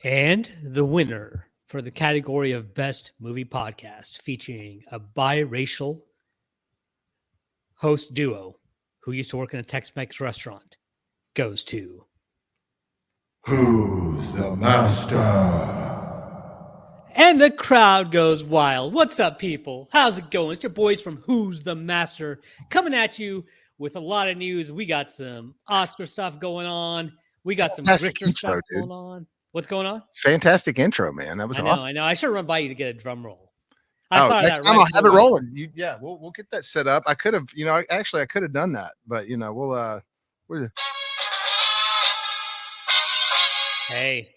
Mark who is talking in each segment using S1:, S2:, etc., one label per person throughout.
S1: And the winner for the category of Best Movie Podcast, featuring a biracial host duo who used to work in a Tex-Mex restaurant, goes to...
S2: Who's the master?
S1: And the crowd goes wild. What's up, people? How's it going? It's your boys from Who's the Master coming at you with a lot of news. We got some Oscar stuff going on. We got some Richter stuff going on. What's going on?
S3: Fantastic intro, man. That was awesome.
S1: I know. I should run by you to get a drum roll.
S3: Next time I'll have it rolling. We'll get that set up. I could have, I could have done that, but we'll
S1: Hey.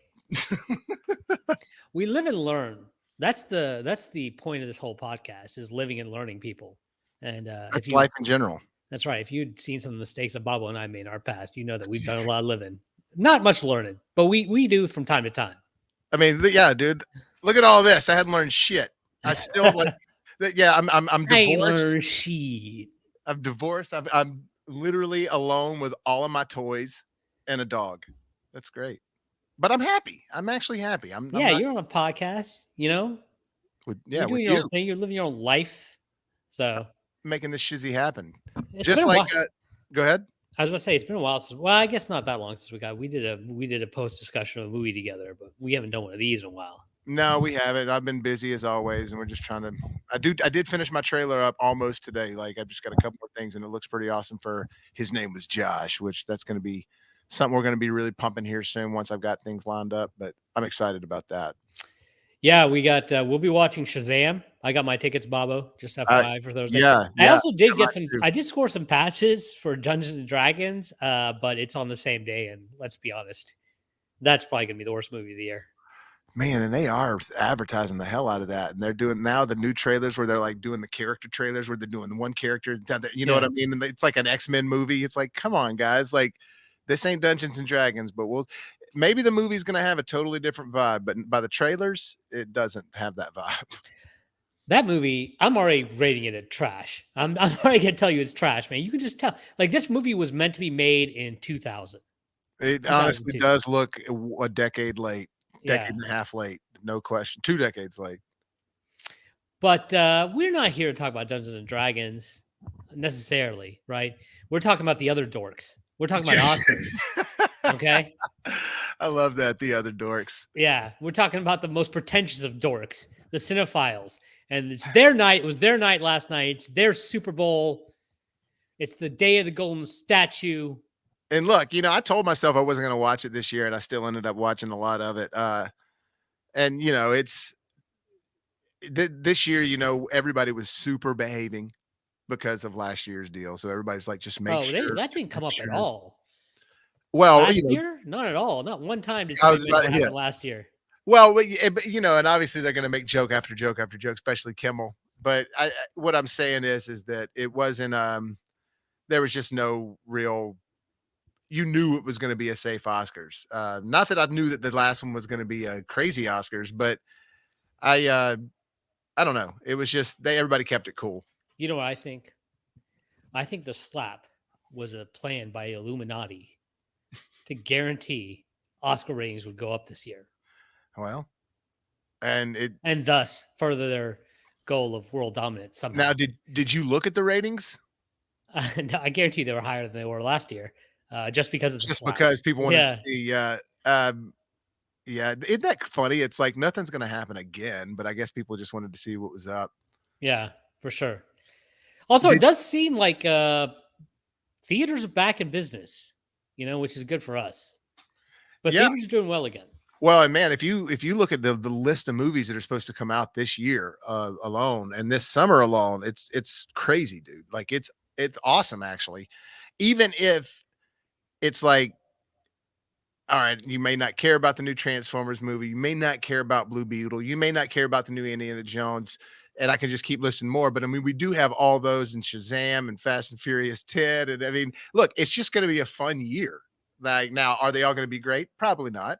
S1: We live and learn. That's the point of this whole podcast, is living and learning, people. And
S3: that's life in general.
S1: That's right. If you'd seen some of the mistakes that Bobo and I made in our past, you know that we've done a lot of living. Not much learning, but we do from time to time.
S3: I mean, yeah, dude. Look at all this. I hadn't learned shit. I still like that. Yeah, I'm divorced.
S1: Shit.
S3: I'm divorced. I'm literally alone with all of my toys and a dog. That's great. But I'm happy. I'm actually happy.
S1: You're on a podcast, you're doing your own thing. You're living your own life. So
S3: making this shizzy happen. Just like go ahead.
S1: I was gonna say, it's been a while since, well, I guess not that long since we did a post discussion of a movie together, but we haven't done one of these in a while.
S3: No, we haven't. I've been busy as always, and we're just trying to. I did finish my trailer up almost today. Like, I've just got a couple of things, and it looks pretty awesome for His Name Was Josh, which that's going to be something we're going to be really pumping here soon once I've got things lined up. But I'm excited about that.
S1: Yeah, we got. We'll be watching Shazam. I got my tickets, Bobo. Just FYI for those.
S3: Yeah,
S1: I also did get some. I did score some passes for Dungeons and Dragons, but it's on the same day, and let's be honest, that's probably going to be the worst movie of the year.
S3: Man, and they are advertising the hell out of that. And they're doing now the new trailers where they're like doing the character trailers where they're doing the one character. You know what I mean? And it's like an X-Men movie. It's like, come on, guys. Like, this ain't Dungeons and Dragons, but maybe the movie's going to have a totally different vibe. But by the trailers, it doesn't have that vibe.
S1: That movie, I'm already rating it as trash. I'm already going to tell you it's trash, man. You can just tell. Like, this movie was meant to be made in 2000.
S3: It honestly does look a decade late. Decade and a half late, no question. 2 decades late.
S1: But we're not here to talk about Dungeons and Dragons necessarily, right? We're talking about the other dorks. We're talking about Oscars. Okay?
S3: I love that. The other dorks.
S1: Yeah. We're talking about the most pretentious of dorks, the cinephiles. And it's their night. It was their night last night. It's their Super Bowl. It's the day of the golden statue.
S3: And look, I told myself I wasn't going to watch it this year, and I still ended up watching a lot of it. And it's this year, everybody was super behaving because of last year's deal. So everybody's like, just make sure.
S1: That didn't come up at all.
S3: Well,
S1: last year? Not at all. Not one time did somebody mention what happened last year.
S3: Well, and obviously they're going to make joke after joke after joke, especially Kimmel. But what I'm saying is that it wasn't. There was just no real. You knew it was going to be a safe Oscars. Not that I knew that the last one was going to be a crazy Oscars, but I don't know. It was just everybody kept it cool.
S1: You know what I think? I think the slap was a plan by Illuminati to guarantee Oscar ratings would go up this year.
S3: Well, and
S1: thus further their goal of world dominance somehow.
S3: Now, did you look at the ratings?
S1: I guarantee they were higher than they were last year. Just because of
S3: because people wanted to see, isn't that funny? It's like nothing's going to happen again, but I guess people just wanted to see what was up.
S1: Yeah, for sure. Also, it does seem like theaters are back in business, which is good for us. But theaters are doing well again.
S3: Well, and man, if you look at the list of movies that are supposed to come out this year alone and this summer alone, it's crazy, dude. Like it's awesome, actually. Even if it's like, all right, you may not care about the new Transformers movie. You may not care about Blue Beetle. You may not care about the new Indiana Jones. And I can just keep listing more. But I mean, we do have all those in Shazam and Fast and Furious 10. And I mean, look, it's just going to be a fun year. Like, now, are they all going to be great? Probably not.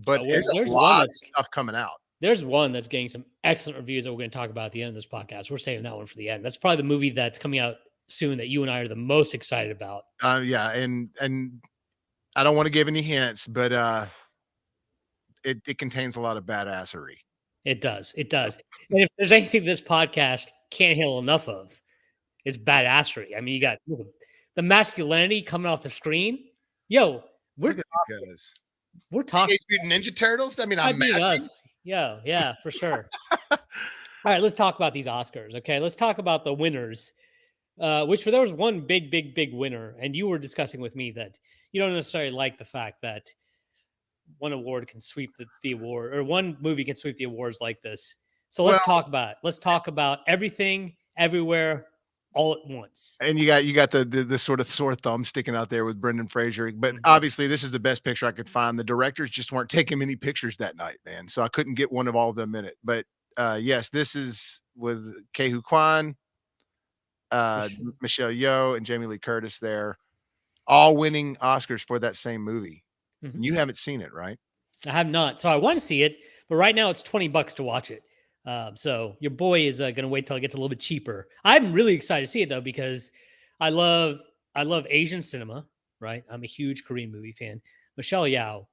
S3: But there's a lot of stuff coming out.
S1: There's one that's getting some excellent reviews that we're going to talk about at the end of this podcast. We're saving that one for the end. That's probably the movie that's coming out soon that you and I are the most excited about.
S3: Yeah, and I don't want to give any hints, but it contains a lot of badassery.
S1: It does. It does. And if there's anything this podcast can't handle enough of, it's badassery. I mean, you got the masculinity coming off the screen. Yo,
S3: Look at these guys.
S1: we're talking.
S3: Teenage Mutant Ninja Turtles. I mean,
S1: I
S3: I'm
S1: mean
S3: matching.
S1: us. Yeah, for sure. All right, let's talk about these Oscars. Okay, let's talk about the winners. Which there was one big winner, and you were discussing with me that you don't necessarily like the fact that one award can sweep the award, or one movie can sweep the awards like this. So let's talk about it. Let's talk about everything, everywhere, all at once.
S3: And you got the sort of sore thumb sticking out there with Brendan Fraser. But obviously, this is the best picture I could find. The directors just weren't taking many pictures that night, man. So I couldn't get one of all of them in it. But yes, this is with Ke Kwan, Michelle Yeoh, and Jamie Lee Curtis there, all winning Oscars for that same movie. And you haven't seen it, right?
S1: I have not. So I want to see it, but right now it's $20 to watch it. So your boy is going to wait till it gets a little bit cheaper. I'm really excited to see it though, because I love Asian cinema, right? I'm a huge Korean movie fan. Michelle Yeoh,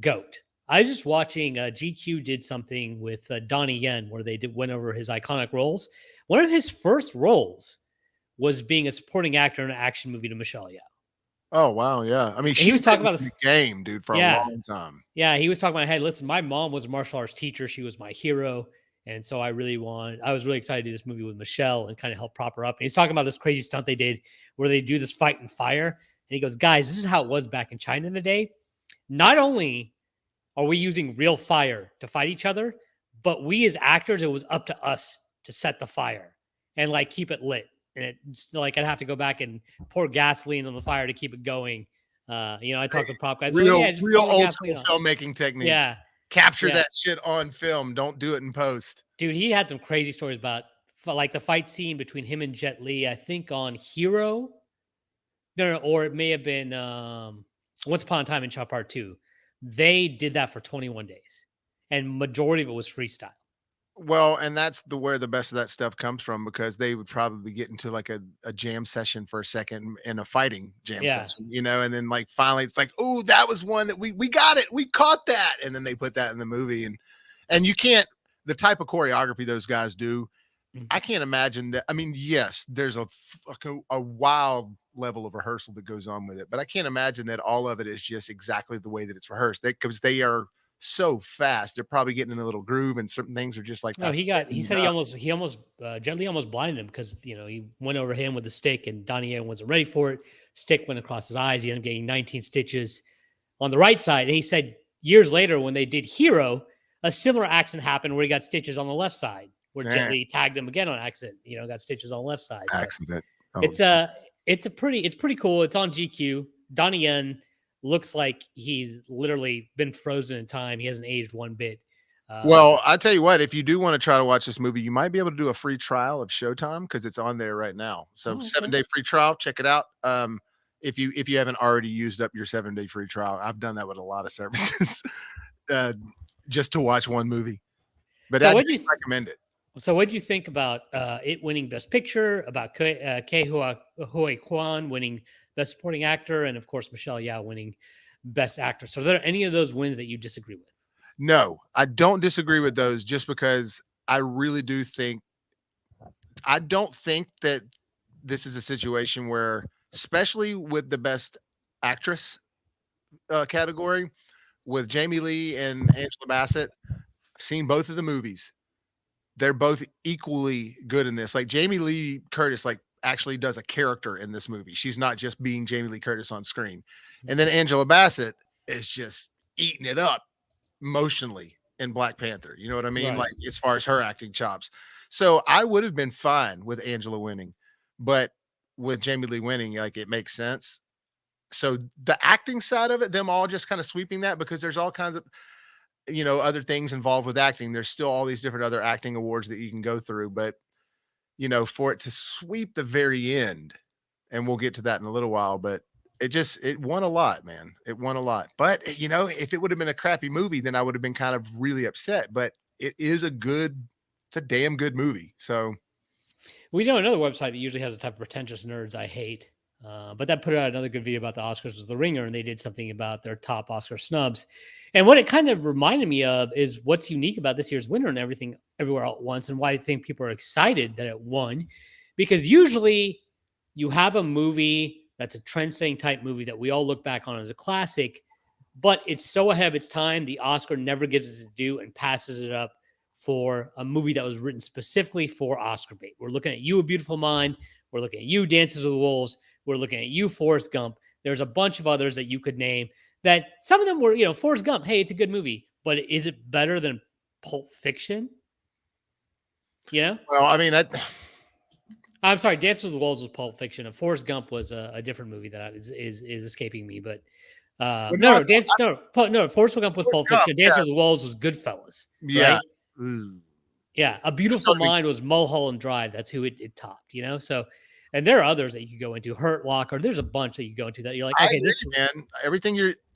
S1: GOAT. I was just watching GQ did something with Donnie Yen where they went over his iconic roles. One of his first roles was being a supporting actor in an action movie to Michelle Yeoh.
S3: Oh wow, yeah. I mean,
S1: he was talking about
S3: the game, dude, for a long time.
S1: Yeah, he was talking about, hey, listen, my mom was a martial arts teacher. She was my hero. And so I was really excited to do this movie with Michelle and kind of help prop her up. And he's talking about this crazy stunt they did where they do this fight and fire. And he goes, guys, this is how it was back in China in the day. Not only are we using real fire to fight each other, but we as actors, it was up to us to set the fire and like keep it lit. And it's like I'd have to go back and pour gasoline on the fire to keep it going. I talk to prop guys.
S3: Real old school filmmaking techniques.
S1: Yeah.
S3: Capture that shit on film. Don't do it in post.
S1: Dude, he had some crazy stories about like the fight scene between him and Jet Li, I think on Hero. No, or it may have been Once Upon a Time in Chop Part 2. They did that for 21 days. And majority of it was freestyle.
S3: Well, and that's where the best of that stuff comes from, because they would probably get into like a jam session for a second and a fighting jam session, and then like finally it's like, oh, that was one that we got it. We caught that. And then they put that in the movie. And you can't, the type of choreography those guys do, I can't imagine that. I mean, yes, there's a wild level of rehearsal that goes on with it, but I can't imagine that all of it is just exactly the way that it's rehearsed. Because they are so fast, they're probably getting in a little groove, and certain things are just like.
S1: No, he said he almost Jet Li almost blinded him because he went over him with the stick, and Donnie Yen wasn't ready for it. Stick went across his eyes. He ended up getting 19 stitches on the right side. And he said years later when they did Hero, a similar accident happened where he got stitches on the left side, where Jet Li tagged him again on accident. Got stitches on the left side. So
S3: accident.
S1: It's pretty cool. It's on GQ. Donnie Yen looks like he's literally been frozen in time. He hasn't aged one bit.
S3: Well, I tell you what, if you do want to try to watch this movie, you might be able to do a free trial of Showtime because it's on there right now. So 7-day free trial, check it out. If you haven't already used up your 7-day free trial, I've done that with a lot of services just to watch one movie. But I recommend it.
S1: So what do you think about it winning Best Picture, about Ke Huy Quan winning Best Supporting Actor, and of course Michelle Yeoh winning Best Actor? So are there any of those wins that you disagree with?
S3: No, I don't disagree with those, just because I really do think, I don't think that this is a situation where, especially with the Best Actress category, with Jamie Lee and Angela Bassett, I've seen both of the movies. They're both equally good in this. Like Jamie Lee Curtis, like actually does a character in this movie. She's not just being Jamie Lee Curtis on screen. And then Angela Bassett is just eating it up emotionally in Black Panther. You know what I mean? Right. Like as far as her acting chops. So I would have been fine with Angela winning, but with Jamie Lee winning, like it makes sense. So the acting side of it, them all just kind of sweeping that, because there's all kinds of, other things involved with acting. There's still all these different other acting awards that you can go through, but for it to sweep the very end, and we'll get to that in a little while, but it won a lot, man. It won a lot. But if it would have been a crappy movie, then I would have been kind of really upset, but it's a damn good movie. So
S1: we know another website that usually has a type of pretentious nerds I hate. But that put out another good video about the Oscars was The Ringer, and they did something about their top Oscar snubs. And what it kind of reminded me of is what's unique about this year's winner and everything everywhere all at once, and why I think people are excited that it won. Because usually you have a movie that's a trend-setting type movie that we all look back on as a classic, but it's so ahead of its time, the Oscar never gives it its due and passes it up for a movie that was written specifically for Oscar bait. We're looking at You, A Beautiful Mind. We're looking at You, Dances with Wolves. We're looking at You, Forrest Gump. There's a bunch of others that you could name that some of them were, Forrest Gump. Hey, it's a good movie, but is it better than Pulp Fiction?
S3: Well, I mean,
S1: I'm sorry, Dances with Wolves was Pulp Fiction, and Forrest Gump was a different movie that is escaping me. But Forrest Gump was Pulp Fiction. Dances with Wolves was Goodfellas.
S3: yeah.
S1: Right? Yeah, A Beautiful Mind was Mulholland Drive. That's who it topped, So, and there are others that you could go into. Hurt Locker. There's a bunch that you go into that you're like, okay, this is
S3: man.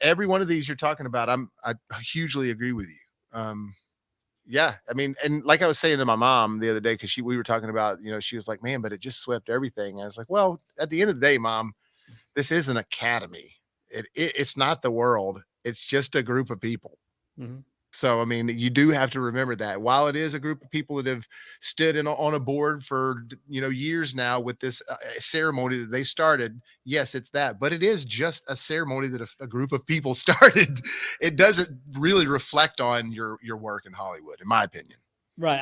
S3: Every one of these you're talking about, I hugely agree with you. Yeah, I mean, and like I was saying to my mom the other day, because we were talking about, she was like, man, but it just swept everything. I was like, well, at the end of the day, Mom, this is an academy. It's not the world. It's just a group of people.
S1: Mm-hmm.
S3: So, I mean, you do have to remember that while it is a group of people that have stood on a board for, years now with this ceremony that they started. Yes, it's that, but it is just a ceremony that a group of people started. It doesn't really reflect on your work in Hollywood, in my opinion.
S1: Right.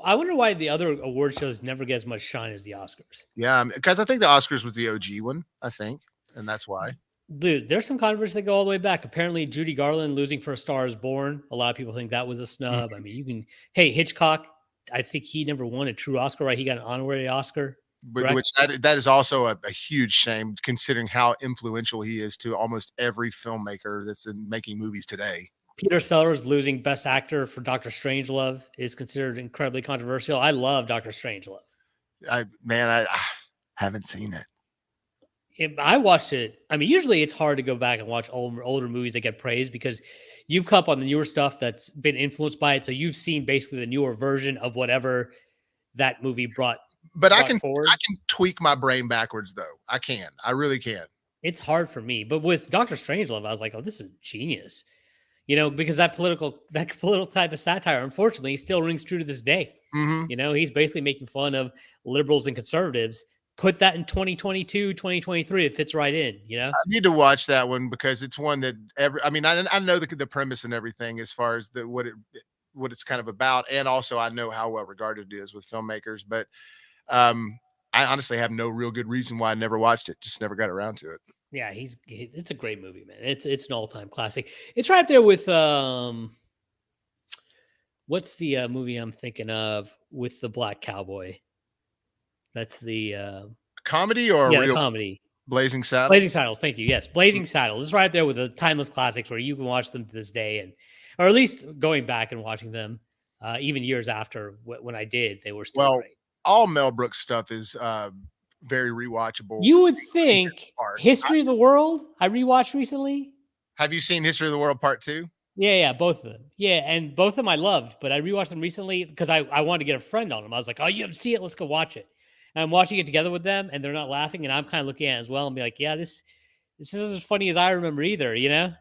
S1: I wonder why the other award shows never get as much shine as the Oscars.
S3: Yeah, because I think the Oscars was the OG one, I think, and that's why.
S1: Dude, there's some controversy that go all the way back. Apparently, Judy Garland losing for A Star Is Born. A lot of people think that was a snub. I mean, Hitchcock, I think he never won a true Oscar, right? He got an honorary Oscar.
S3: Which that is also a huge shame, considering how influential he is to almost every filmmaker that's making movies today.
S1: Peter Sellers losing Best Actor for Dr. Strangelove is considered incredibly controversial. I love Dr. Strangelove.
S3: I haven't seen it.
S1: I watched it. I mean, usually it's hard to go back and watch older movies that get praised because you've come up on the newer stuff that's been influenced by it. So you've seen basically the newer version of whatever that movie brought.
S3: But I can tweak my brain backwards, though. I really can.
S1: It's hard for me. But with Dr. Strangelove, I was like, oh, this is genius. Because that political type of satire, unfortunately, still rings true to this day.
S3: Mm-hmm.
S1: He's basically making fun of liberals and conservatives. Put that in 2022, 2023, it fits right in, I
S3: need to watch that one because it's one that I know the premise and everything as far as what it's kind of about. And also I know how well regarded it is with filmmakers, but I honestly have no real good reason why I never watched it. Just never got around to it.
S1: Yeah. It's a great movie, man. It's an all-time classic. It's right there with, what's the movie I'm thinking of with the black cowboy? That's the
S3: comedy or
S1: real comedy.
S3: Blazing Saddles.
S1: Blazing Saddles. Thank you. Yes, Blazing Saddles. It's right there with the timeless classics where you can watch them to this day, or at least going back and watching them, even years after when I did, they were still great.
S3: All Mel Brooks stuff is very rewatchable.
S1: You would think History of the World I rewatched recently.
S3: Have you seen History of the World Part 2?
S1: Yeah, both of them. Yeah, and both of them I loved, but I rewatched them recently because I wanted to get a friend on them. I was like, oh, you have to see it. Let's go watch it. And I'm watching it together with them, and they're not laughing, and I'm kind of looking at it as well and be like, yeah, this isn't as funny as I remember either,
S3: Yeah,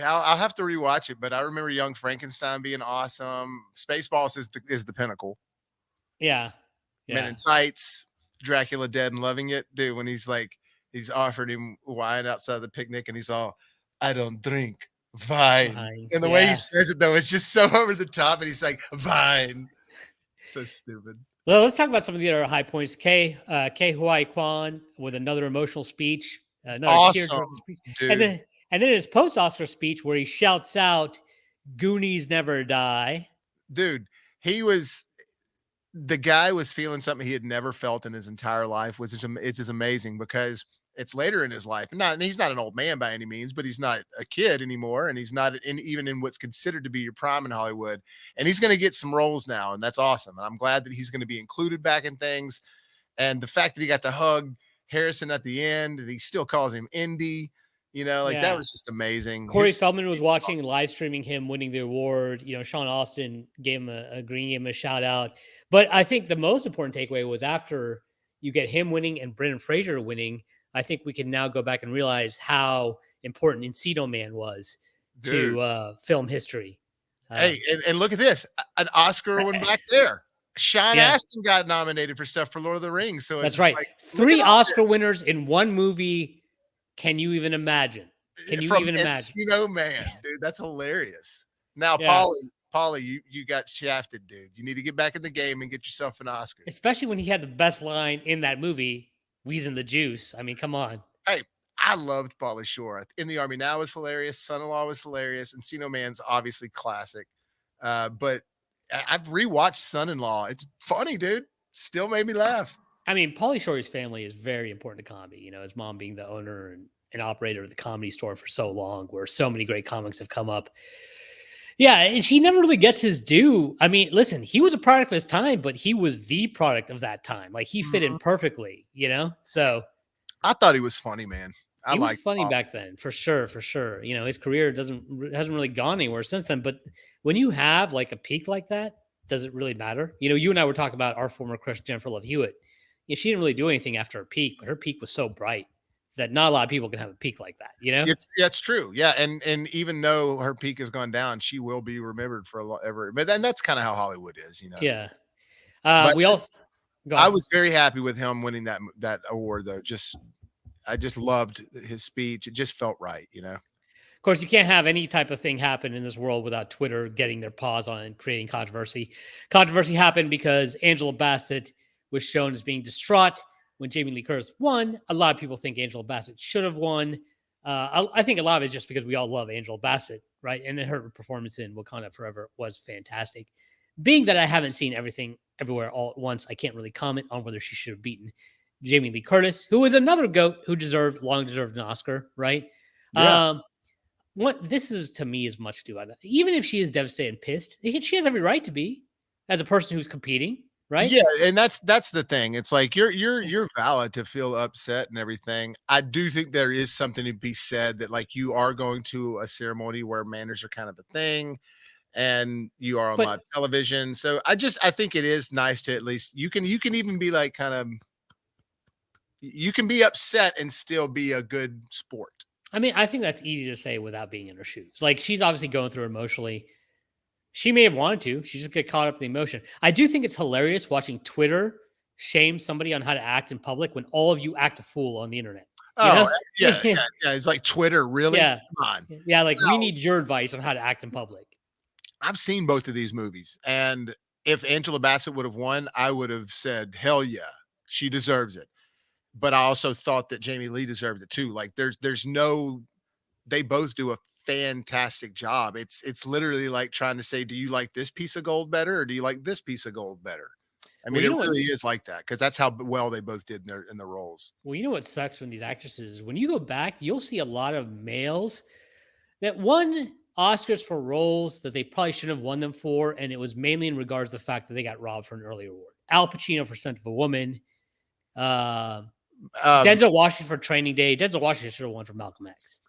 S3: I'll have to rewatch it, but I remember Young Frankenstein being awesome. Spaceballs is the pinnacle.
S1: Yeah.
S3: Men in Tights, Dracula Dead and Loving It. Dude, when he's offered him wine outside the picnic, and he's all, I don't drink vine. And the way he says it, though, it's just so over the top, and he's like, vine. So stupid.
S1: Well, let's talk about some of the other high points. Ke Huy Quan with another emotional speech.
S3: Awesome, dude.
S1: And then his post-Oscar speech where he shouts out, Goonies never die.
S3: Dude, the guy was feeling something he had never felt in his entire life. It's just amazing because it's later in his life. And he's not an old man by any means, but he's not a kid anymore. And he's not even in what's considered to be your prime in Hollywood. And he's going to get some roles now. And that's awesome. And I'm glad that he's going to be included back in things. And the fact that he got to hug Harrison at the end and he still calls him Indy, that was just amazing.
S1: Corey Feldman was watching and live streaming him winning the award. Sean Austin gave him a shout out. But I think the most important takeaway was after you get him winning and Brendan Fraser winning, I think we can now go back and realize how important Encino Man was
S3: Dude.
S1: to film history.
S3: Hey, and look at this, an Oscar one back there. Sean
S1: Yeah.
S3: Astin got nominated for stuff for Lord of the Rings. So
S1: That's
S3: it's
S1: right.
S3: like,
S1: 3 Oscar winners in one movie. Can you even imagine? Can you
S3: from
S1: even imagine?
S3: Encino Man, dude, that's hilarious. Now,
S1: Yeah.
S3: Paulie, you got shafted, dude. You need to get back in the game and get yourself an Oscar.
S1: Especially when he had the best line in that movie, wheezing the juice. I mean, come on.
S3: Hey, I loved Pauly Shore. In the Army Now was hilarious. Son-in-Law was hilarious. Encino Man's obviously classic. But I've rewatched Son-in-Law. It's funny, dude. Still made me laugh.
S1: I mean, Pauly Shore's family is very important to comedy. You know, his mom being the owner and operator of the Comedy Store for so long, where so many great comics have come up. Yeah, and he never really gets his due. I mean, listen, he was a product of his time, but he was the product of that time. Like, he fit in perfectly, you know? So
S3: I thought he was funny, man.
S1: he was funny back then, for sure, for sure. You know, his career hasn't really gone anywhere since then. But when you have like a peak like that, does it really matter? You know, you and I were talking about our former crush, Jennifer Love Hewitt. Yeah, she didn't really do anything after her peak, but her peak was so bright that not a lot of people can have a peak like that, you know?
S3: It's true. Yeah. And even though her peak has gone down, she will be remembered for a lot ever. But then that's kind of how Hollywood is, you know?
S1: Yeah.
S3: But
S1: We also,
S3: I was very happy with him winning that award, though. I just loved his speech. It just felt right, you know?
S1: of course, you can't have any type of thing happen in this world without Twitter getting their paws on it and creating controversy. Controversy happened because Angela Bassett was shown as being distraught when Jamie Lee Curtis won. A lot of people think Angela Bassett should have won. I think a lot of it is just because we all love Angela Bassett, right? And her performance in Wakanda Forever was fantastic. Being that I haven't seen everything everywhere all at once, I can't really comment on whether she should have beaten Jamie Lee Curtis, who is another GOAT who long deserved an Oscar, right?
S3: Yeah.
S1: What this is to me is much too. Even if she is devastated and pissed, she has every right to be as a person who's competing, right?
S3: Yeah, and that's the thing. It's like you're valid to feel upset and everything. I do think there is something to be said that like you are going to a ceremony where manners are kind of a thing, and you are on live television. So I think it is nice to at least you can even be like kind of you can be upset and still be a good sport.
S1: I mean, I think that's easy to say without being in her shoes. Like, she's obviously going through emotionally. She may have wanted to. She just get caught up in the emotion. I do think it's hilarious watching Twitter shame somebody on how to act in public when all of you act a fool on the internet.
S3: Oh, yeah. It's like Twitter, really?
S1: Yeah.
S3: Come on.
S1: Yeah, like we need your advice on how to act in public.
S3: I've seen both of these movies, and if Angela Bassett would have won, I would have said, hell yeah, she deserves it. But I also thought that Jamie Lee deserved it too. Like they both do a fantastic job. It's literally like trying to say, do you like this piece of gold better or do you like this piece of gold better? I mean, it really is like that because that's how well they both did in their roles.
S1: Well, you know what sucks from these actresses? When you go back, you'll see a lot of males that won Oscars for roles that they probably shouldn't have won them for, and it was mainly in regards to the fact that they got robbed for an early award. Al Pacino for Scent of a Woman. Denzel Washington for Training Day. Denzel Washington should have won for Malcolm X.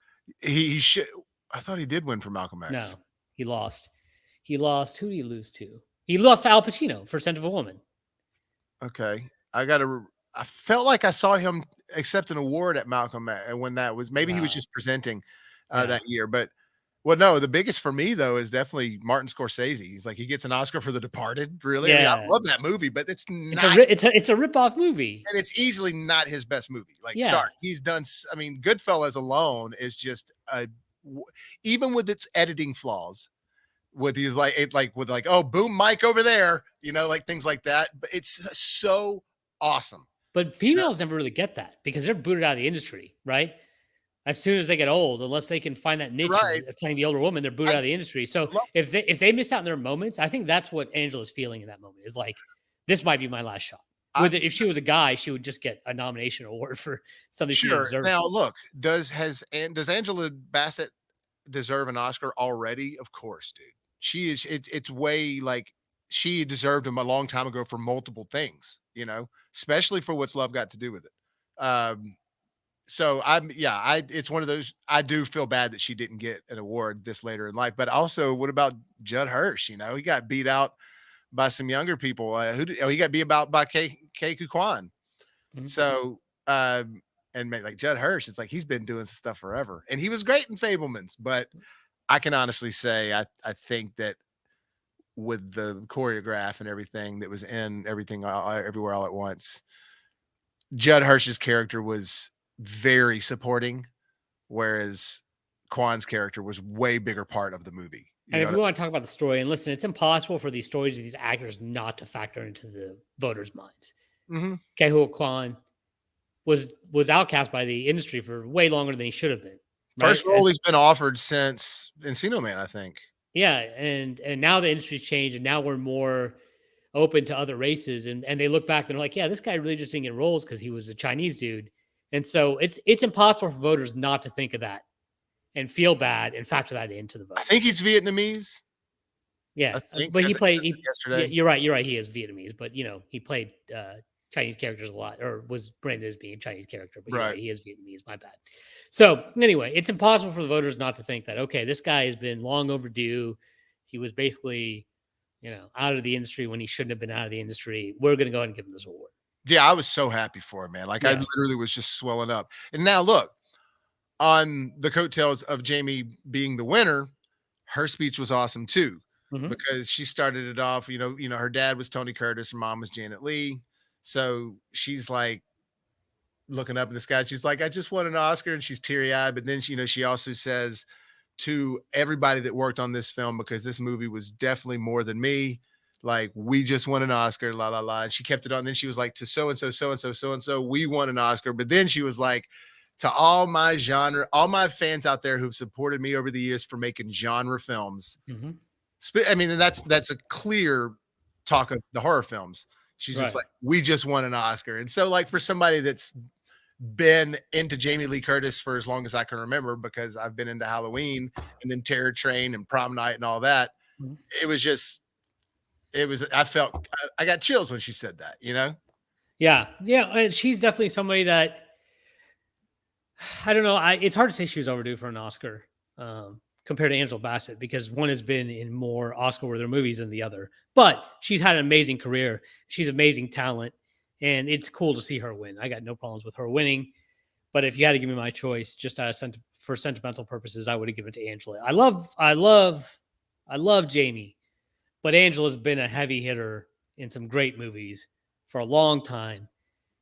S3: He should. I thought he did win for Malcolm X.
S1: No, he lost. Who did he lose to? He lost to Al Pacino for Scent of a Woman.
S3: Okay. I felt like I saw him accept an award at Malcolm X when that was, maybe he was just presenting that year. But well, no, the biggest for me though is definitely Martin Scorsese. He's like, he gets an Oscar for The Departed. Really?
S1: Yeah.
S3: I mean, I love that movie, but it's
S1: a rip-off movie.
S3: And it's easily not his best movie. Like, sorry, he's done. I mean, Goodfellas alone is just even with its editing flaws, with these oh, boom mic over there, you know, like things like that. But it's so awesome.
S1: But females never really get that because they're booted out of the industry, right? As soon as they get old, unless they can find that niche of playing the older woman, they're booted out of the industry. So if they miss out on their moments, I think that's what Angela's feeling in that moment is like, this might be my last shot. If she was a guy, she would just get a nomination award for something she deserved.
S3: Now, look, does Angela Bassett deserve an Oscar already? Of course, dude. She is. It's way like she deserved him a long time ago for multiple things, you know, especially for What's Love Got to Do with It. So it's one of those, I do feel bad that she didn't get an award this later in life, but also what about Judd Hirsch? You know, he got beat out by some younger people. He got beat out by K. Kwan. Mm-hmm. So, and like Judd Hirsch, it's like he's been doing stuff forever, and he was great in Fablemans. But I can honestly say I think that with the choreograph and everything that was in everything everywhere all at once, Judd Hirsch's character was very supporting, whereas Kwan's character was way bigger part of the movie.
S1: And if we want to talk about the story, and listen, it's impossible for these stories of these actors not to factor into the voters' minds.
S3: Mm-hmm.
S1: Kehua Kwan was outcast by the industry for way longer than he should have been.
S3: Right? First role he's been offered since Encino Man, I think.
S1: Yeah, and now the industry's changed, and now we're more open to other races, and they look back and they're like, yeah, this guy really just didn't get roles because he was a Chinese dude, and so it's impossible for voters not to think of that and feel bad and factor that into the vote.
S3: I think he's Vietnamese.
S1: Yeah, but he played yesterday. You're right. He is Vietnamese, but he played Chinese characters a lot, or was branded as being a Chinese character, but right, he is Vietnamese. My bad. So anyway, it's impossible for the voters not to think that, okay, this guy has been long overdue. He was basically, out of the industry when he shouldn't have been out of the industry. We're going to go ahead and give him this award.
S3: Yeah, I was so happy for him, man. Like I literally was just swelling up. And now look, on the coattails of Jamie being the winner, her speech was awesome too, because she started it off, her dad was Tony Curtis, her mom was Janet Leigh. So she's like looking up in the sky. She's like, I just won an Oscar, and she's teary eyed. But then, she also says to everybody that worked on this film, because this movie was definitely more than me. Like, we just won an Oscar, la, la, la. And she kept it on. Then she was like, to so-and-so, so-and-so, so-and-so, we won an Oscar. But then she was like, to all my fans out there who've supported me over the years for making genre films. I mean, that's a clear talk of the horror films. She's just like, we just won an Oscar. And so, like, for somebody that's been into Jamie Lee Curtis for as long as I can remember, because I've been into Halloween and then Terror Train and Prom Night and all that, I got chills when she said that,
S1: Yeah. And she's definitely somebody that, I don't know. It's hard to say she was overdue for an Oscar compared to Angela Bassett, because one has been in more Oscar-worthy movies than the other. But she's had an amazing career. She's amazing talent, and it's cool to see her win. I got no problems with her winning. But if you had to give me my choice, just for sentimental purposes, I would have given it to Angela. I love Jamie, but Angela's been a heavy hitter in some great movies for a long time,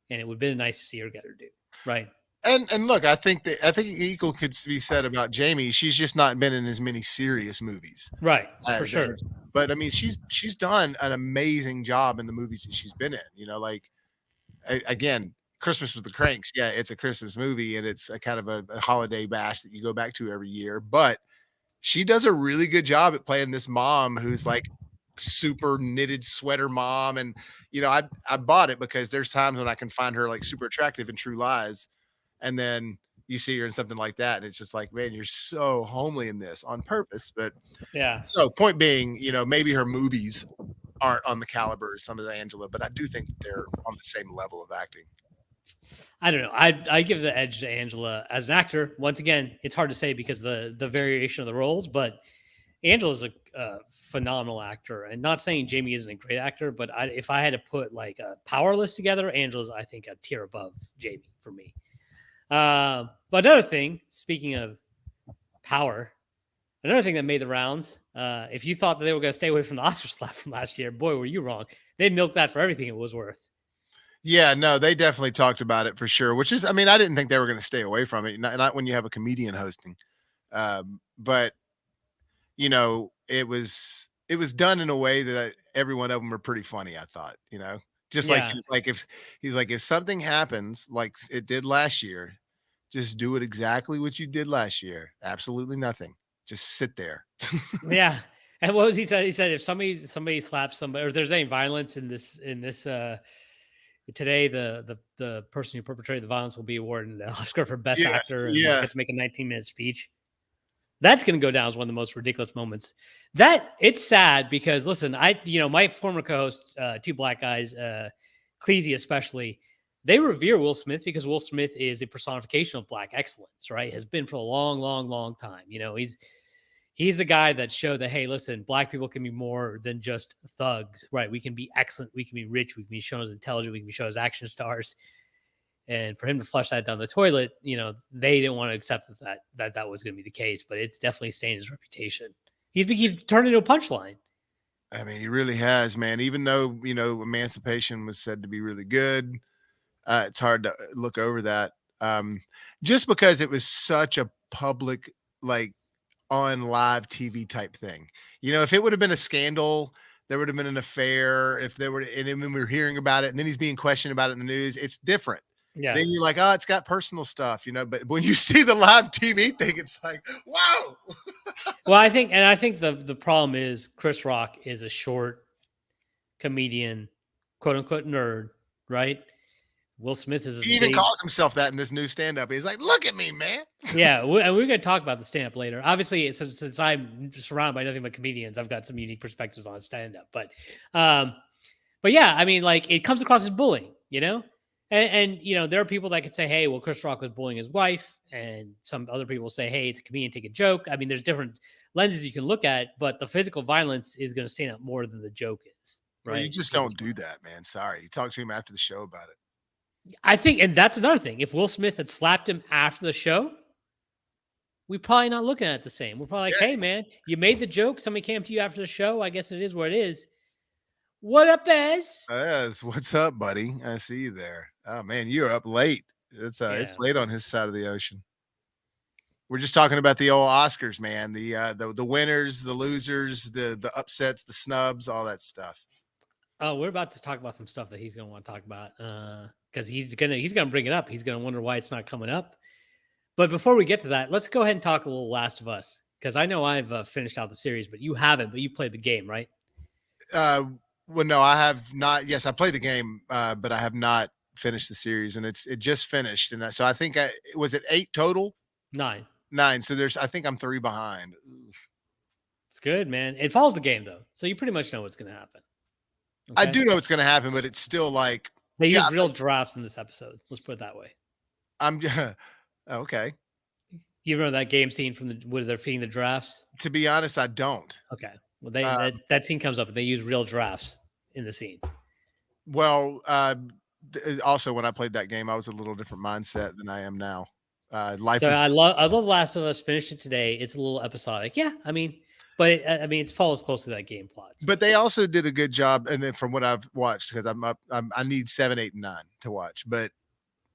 S1: and it would have been nice to see her get her due. Right.
S3: And look, I think equal could be said about Jamie. She's just not been in as many serious movies,
S1: right? For sure.
S3: But I mean, she's done an amazing job in the movies that she's been in. Like, again, Christmas with the Cranks. Yeah, it's a Christmas movie, and it's a kind of a holiday bash that you go back to every year. But she does a really good job at playing this mom who's like super knitted sweater mom, and I bought it because there's times when I can find her like super attractive in True Lies. And then you see her in something like that, and it's just like, man, you're so homely in this on purpose. But
S1: yeah.
S3: So point being, maybe her movies aren't on the caliber of some of Angela, but I do think they're on the same level of acting.
S1: I don't know. I give the edge to Angela as an actor. Once again, it's hard to say because the variation of the roles, but Angela's a phenomenal actor. And not saying Jamie isn't a great actor, but if I had to put like a power list together, Angela's, I think, a tier above Jamie for me. But another thing, speaking of power, another thing that made the rounds, if you thought that they were going to stay away from the Oscar slap from last year, boy, were you wrong. They milked that for everything it was worth.
S3: Yeah, no, they definitely talked about it for sure, which is, I mean, I didn't think they were going to stay away from it, not when you have a comedian hosting. But it was done in a way that every one of them were pretty funny, I thought, just like if something happens like it did last year, just do it exactly what you did last year. Absolutely nothing. Just sit there.
S1: Yeah. And what was he said? He said if somebody slaps somebody, or if there's any violence in this today, the person who perpetrated the violence will be awarded the Oscar for Best Actor and get to make a 19-minute speech. That's going to go down as one of the most ridiculous moments. That it's sad because listen, my former co-host, two black guys, Cleasy especially, they revere Will Smith because Will Smith is a personification of black excellence, right? Has been for a long, long, long time. He's the guy that showed that, hey, listen, black people can be more than just thugs, right? We can be excellent. We can be rich. We can be shown as intelligent. We can be shown as action stars. And for him to flush that down the toilet, they didn't want to accept that was going to be the case. But it's definitely stained his reputation. He's turned into a punchline.
S3: I mean, he really has, man. Even though, Emancipation was said to be really good, it's hard to look over that. Just because it was such a public, like, on live TV type thing. If it would have been a scandal, there would have been an affair. If there were, and then we were hearing about it, and then he's being questioned about it in the news, it's different.
S1: Yeah.
S3: Then you're like, oh, it's got personal stuff, but when you see the live TV thing, it's like, wow.
S1: Well, I think the problem is Chris Rock is a short comedian, quote unquote nerd, right? Will Smith is
S3: he even calls himself that in this new stand-up. He's like, look at me, man.
S1: Yeah, and we're going to talk about the stand-up later. Obviously, since I'm surrounded by nothing but comedians, I've got some unique perspectives on stand-up. But yeah, I mean, like, it comes across as bullying, And there are people that could say, hey, well, Chris Rock was bullying his wife, and some other people say, hey, it's a comedian, take a joke. I mean, there's different lenses you can look at, but the physical violence is going to stand out more than the joke is, right?
S3: Well, you just don't do that, man. Sorry. You talk to him after the show about it.
S1: I think, and that's another thing. If Will Smith had slapped him after the show, we're probably not looking at it the same. We're probably like, hey, man, you made the joke. Somebody came to you after the show. I guess it is what it is. What up, Ez?
S3: Ez, what's up, buddy? I see you there. Oh, man, you're up late. It's late on his side of the ocean. We're just talking about the old Oscars, man. The winners, the losers, the upsets, the snubs, all that stuff.
S1: Oh, we're about to talk about some stuff that he's going to want to talk about because he's gonna bring it up. He's gonna wonder why it's not coming up. But before we get to that, let's go ahead and talk a little Last of Us, because I know I've finished out the series, but you haven't. But you played the game, right?
S3: Well, no, I have not. Yes, I played the game, but I have not finished the series, and it just finished. And so I think was it 8 total?
S1: 9.
S3: So I think I'm 3 behind.
S1: It's good, man. It follows the game though, so you pretty much know what's going to happen.
S3: Okay? I do know what's going to happen, but it's still like
S1: they use real drafts in this episode. Let's put it that way.
S3: I'm okay.
S1: You remember that game scene from where they're feeding the drafts?
S3: To be honest, I don't.
S1: Okay. Well, that scene comes up, and they use real drafts in the scene.
S3: Well, also when I played that game, I was a little different mindset than I am now.
S1: I love Last of Us. Finished it today. It's a little episodic, yeah. I mean, but it follows close to that game plot. So.
S3: But they also did a good job, and then from what I've watched, because I need 7, 8, and 9 to watch. But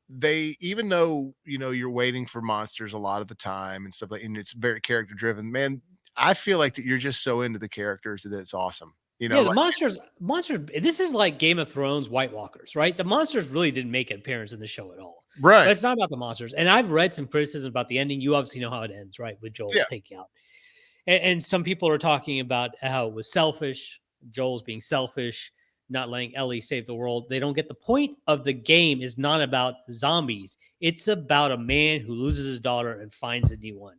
S3: they, even though you're waiting for monsters a lot of the time and stuff like, and it's very character driven, man. I feel like that you're just so into the characters that it's awesome.
S1: The monsters. This is like Game of Thrones, White Walkers, right? The monsters really didn't make an appearance in the show at all,
S3: right?
S1: But it's not about the monsters. And I've read some criticism about the ending. You obviously know how it ends, right? With Joel taking out, and some people are talking about how it was selfish. Joel's being selfish, not letting Ellie save the world. They don't get the point of the game. Is not about zombies. It's about a man who loses his daughter and finds a new one,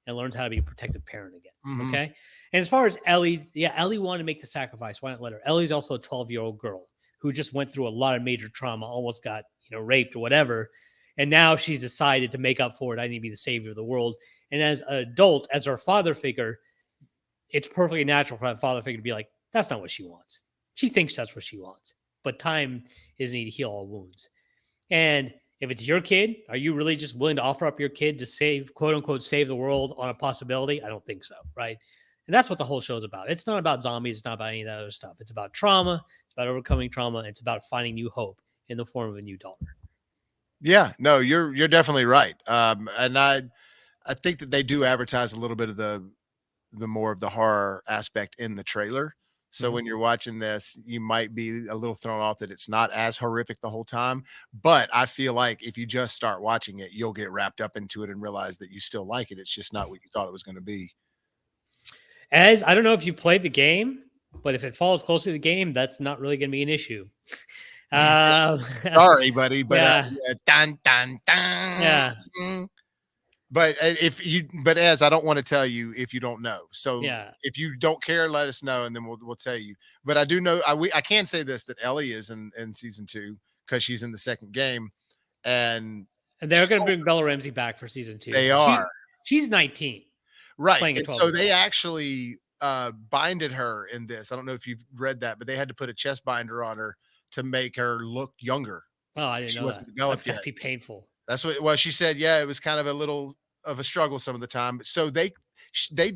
S1: and learns how to be a protective parent again. Mm-hmm. Okay. And as far as Ellie, Ellie wanted to make the sacrifice. Why not let her? Ellie's also a 12-year-old girl who just went through a lot of major trauma, almost got, raped or whatever. And now she's decided to make up for it. I need to be the savior of the world. And as an adult, as her father figure, it's perfectly natural for that father figure to be like, that's not what she wants. She thinks that's what she wants. But time is needed to heal all wounds. And if it's your kid, are you really just willing to offer up your kid to save, quote unquote, save the world on a possibility? I don't think so, right? And that's what the whole show is about. It's not about zombies. It's not about any of that other stuff. It's about trauma. It's about overcoming trauma. And it's about finding new hope in the form of a new daughter.
S3: Yeah, no, you're definitely right. And I think that they do advertise a little bit of the more of the horror aspect in the trailer. So when you're watching this, you might be a little thrown off that it's not as horrific the whole time. But I feel like if you just start watching it, you'll get wrapped up into it and realize that you still like it. It's just not what you thought it was going to be.
S1: As I don't know if you played the game, but if it follows closely to the game, that's not really going to be an issue.
S3: Sorry, buddy, but dun, dun, dun.
S1: Yeah.
S3: But as I don't want to tell you if you don't know. So if you don't care, let us know, and then we'll tell you. But I do know I can say this, that Ellie is in season 2 because she's in the second game, and
S1: they're going to bring Bella Ramsey back for season 2.
S3: They are.
S1: She's 19,
S3: right? And so they actually binded her in this. I don't know if you've read that, but they had to put a chest binder on her to make her look younger.
S1: Oh, I didn't
S3: She
S1: know that.
S3: wasn't
S1: That's
S3: developed
S1: got
S3: yet.
S1: to be painful.
S3: That's what. Well, she said, yeah, it was kind of a little of a struggle some of the time. So they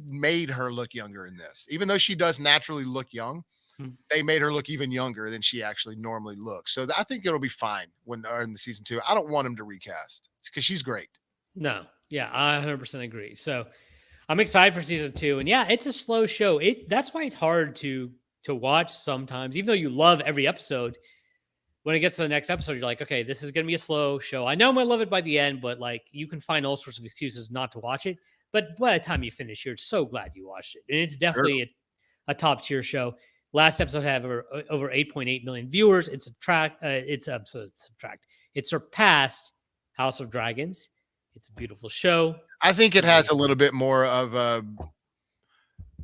S3: made her look younger in this, even though she does naturally look young.
S1: Hmm.
S3: They made her look even younger than she actually normally looks. So I think it'll be fine when in the season 2. I don't want them to recast because she's great.
S1: No, yeah, I 100% agree. So I'm excited for season 2, and yeah, it's a slow show. That's why it's hard to watch sometimes, even though you love every episode. When it gets to the next episode, you're like, okay, this is going to be a slow show. I know I'm going to love it by the end, but like you can find all sorts of excuses not to watch it. But by the time you finish, you're so glad you watched it. And it's
S3: Sure.
S1: definitely a top tier show. Last episode had over 8.8 million viewers. It surpassed House of Dragons. It's a beautiful show.
S3: I think it has a little bit more of a.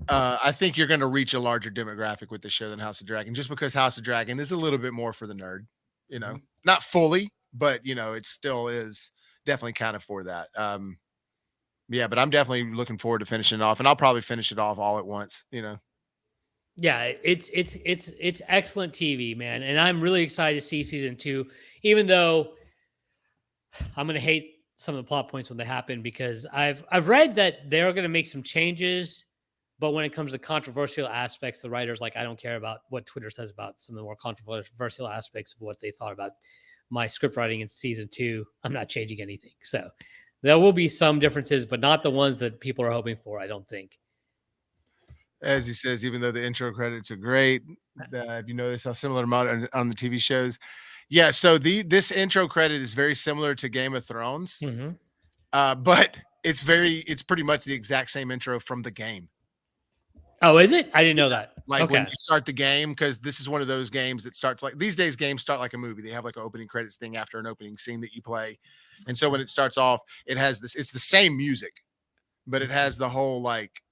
S3: I think you're going to reach a larger demographic with the show than House of Dragon, just because House of Dragon is a little bit more for the nerd. You know, not fully, but you know, it still is definitely kind of for that. Yeah, but I'm definitely looking forward to finishing it off, and I'll probably finish it off all at once. You know.
S1: Yeah, it's excellent TV, man, and I'm really excited to see season 2. Even though I'm going to hate some of the plot points when they happen, because I've read that they're going to make some changes, but when it comes to controversial aspects, the writers like, I don't care about what Twitter says about some of the more controversial aspects of what they thought about my script writing in season 2. I'm not changing anything, so there will be some differences, but not the ones that people are hoping for, I don't think.
S3: As he says, even though the intro credits are great, have you noticed how similar on the TV shows? Yeah, so this intro credit is very similar to Game of Thrones, but it's pretty much the exact same intro from the game.
S1: Oh, is it? I didn't know that.
S3: Like
S1: okay.
S3: when you start the game, because this is one of those games that starts like these days. Games start like a movie. They have like an opening credits thing after an opening scene that you play, and so when it starts off, it has this. It's the same music, but it has the whole like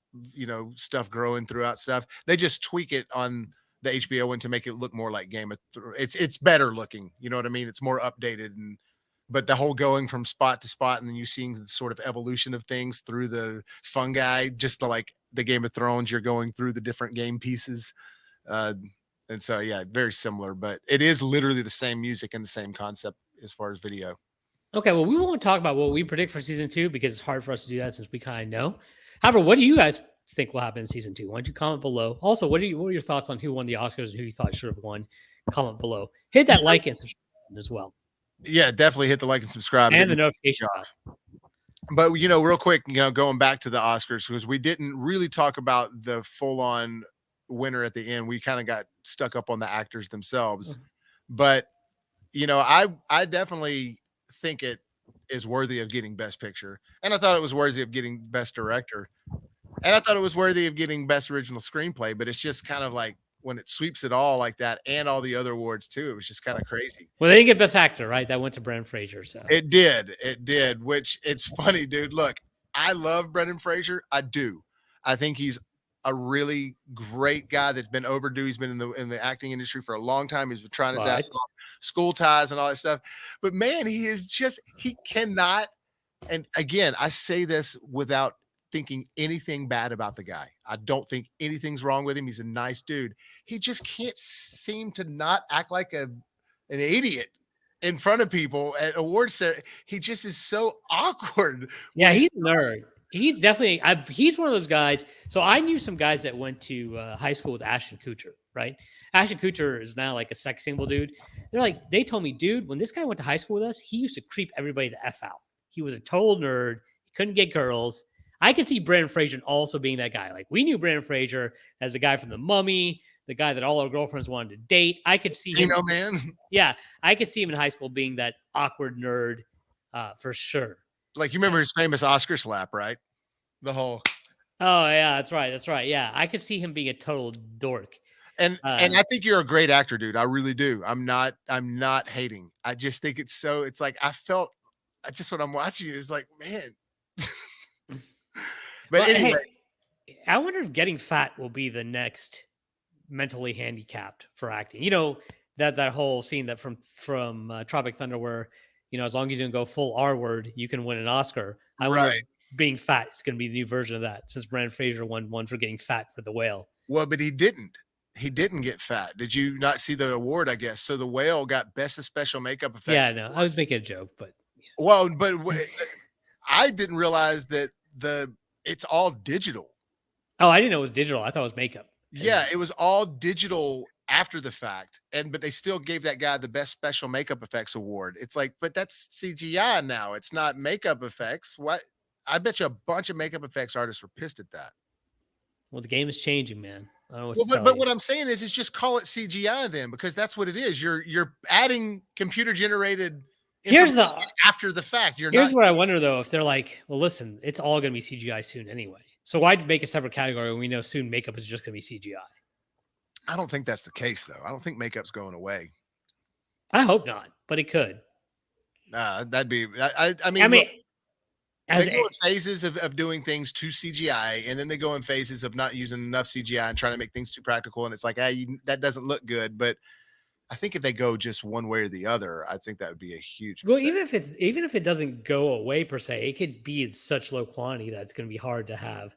S3: stuff growing throughout stuff. They just tweak it on the HBO one to make it look more like Game of Thrones. It's better looking. You know what I mean? It's more updated but the whole going from spot to spot and then you seeing the sort of evolution of things through the fungi, just to like the Game of Thrones, you're going through the different game pieces. And so, yeah, very similar, but it is literally the same music and the same concept as far as video.
S1: Okay, well, we won't talk about what we predict for season 2 because it's hard for us to do that since we kind of know. However, what do you guys think will happen in season 2? Why don't you comment below? Also, what are your thoughts on who won the Oscars and who you thought should have won? Comment below. Hit that like and subscribe as well.
S3: Yeah, definitely hit the like and subscribe
S1: and the notification bell.
S3: But real quick, going back to the Oscars, because we didn't really talk about the full-on winner at the end. We kind of got stuck up on the actors themselves. But I definitely think it is worthy of getting Best Picture, and I thought it was worthy of getting Best Director, and I thought it was worthy of getting Best Original Screenplay. But it's just kind of like when it sweeps it all like that, and all the other awards too, it was just kind of crazy.
S1: Well, they didn't get Best Actor, right? That went to Brendan Fraser. So
S3: it did. Which it's funny, dude. Look, I love Brendan Fraser. I do. I think he's a really great guy that's been overdue. He's been in the acting industry for a long time. He's been trying his ass off, School Ties and all that stuff. But man, he cannot. And again, I say this without thinking anything bad about the guy. I don't think anything's wrong with him. He's a nice dude. He just can't seem to not act like an idiot in front of people at awards. He just is so awkward.
S1: Yeah, he's a nerd. He's definitely, he's one of those guys. So I knew some guys that went to high school with Ashton Kutcher, right? Ashton Kutcher is now like a sex symbol dude. They told me, dude, when this guy went to high school with us, he used to creep everybody the F out. He was a total nerd. He couldn't get girls. I could see Brendan Fraser also being that guy. Like we knew Brendan Fraser as the guy from The Mummy, the guy that all our girlfriends wanted to date. I could see him.
S3: Man.
S1: Yeah, I could see him in high school being that awkward nerd for sure.
S3: Like you remember his famous Oscar slap, right? The whole.
S1: Oh yeah, that's right. That's right. Yeah, I could see him being a total dork.
S3: And I think you're a great actor, dude. I really do. I'm not hating. I just think it's like when I'm watching it, it's like, man. But anyway,
S1: I wonder if getting fat will be the next mentally handicapped for acting. That whole scene that from Tropic Thunder where, as long as you don't go full R word, you can win an Oscar. I wonder if being fat is going to be the new version of that, since Brendan Fraser won one for getting fat for The Whale.
S3: Well, but he didn't. He didn't get fat. Did you not see the award? I guess so. The whale got best of special makeup effects.
S1: Yeah, no, I was making a joke, but
S3: Well, but I didn't realize that it's all digital.
S1: oh, I didn't know it was digital. I thought it was makeup.
S3: Yeah, it was all digital after the fact, but they still gave that guy the best special makeup effects award. It's like, but that's CGI now. It's not makeup effects. What? I bet you a bunch of makeup effects artists were pissed at that.
S1: Well, the game is changing, man. I don't know what
S3: Well,
S1: to
S3: but,
S1: tell
S3: but
S1: you.
S3: what I'm saying is just call it CGI then, because that's what it is. You're adding computer generated
S1: Here's
S3: information
S1: the
S3: after the fact. You're
S1: Here's
S3: not.
S1: what I wonder though, if they're like, well, listen, it's all going to be CGI soon anyway. So why make a separate category when we know soon makeup is just going to be CGI?
S3: I don't think that's the case though. I don't think makeup's going away.
S1: I hope not, but it could.
S3: That'd be. I mean,
S1: I mean,
S3: look,
S1: as
S3: they go in phases of doing things to CGI, and then they go in phases of not using enough CGI and trying to make things too practical. And it's like, that doesn't look good. But I think if they go just one way or the other, I think that would be a huge
S1: well,
S3: mistake.
S1: even if it doesn't go away per se, it could be in such low quantity that it's going to be hard to have.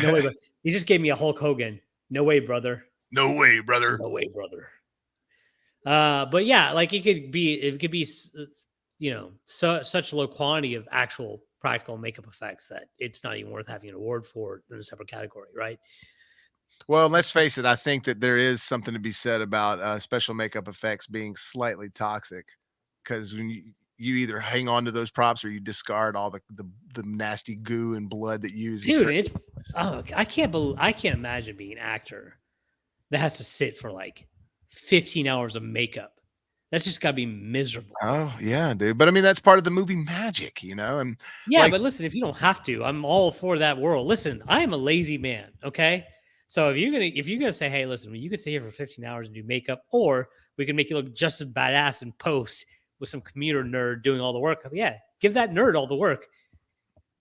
S1: No way, but he just gave me a Hulk Hogan. No way, brother.
S3: No way, brother.
S1: No way, brother. But yeah, like it could be, such low quantity of actual practical makeup effects that it's not even worth having an award for in a separate category, right?
S3: Well, let's face it. I think that there is something to be said about special makeup effects being slightly toxic, because when you either hang on to those props or you discard all the nasty goo and blood that you use.
S1: Dude, I can't imagine being an actor that has to sit for like 15 hours of makeup. That's just gotta be miserable.
S3: Oh yeah, dude. But I mean, that's part of the movie magic, And
S1: yeah, but listen, if you don't have to, I'm all for that world. Listen, I am a lazy man. Okay. So if you're gonna say, hey, listen, you could stay here for 15 hours and do makeup, or we can make you look just as badass in post with some commuter nerd doing all the work. Yeah, give that nerd all the work.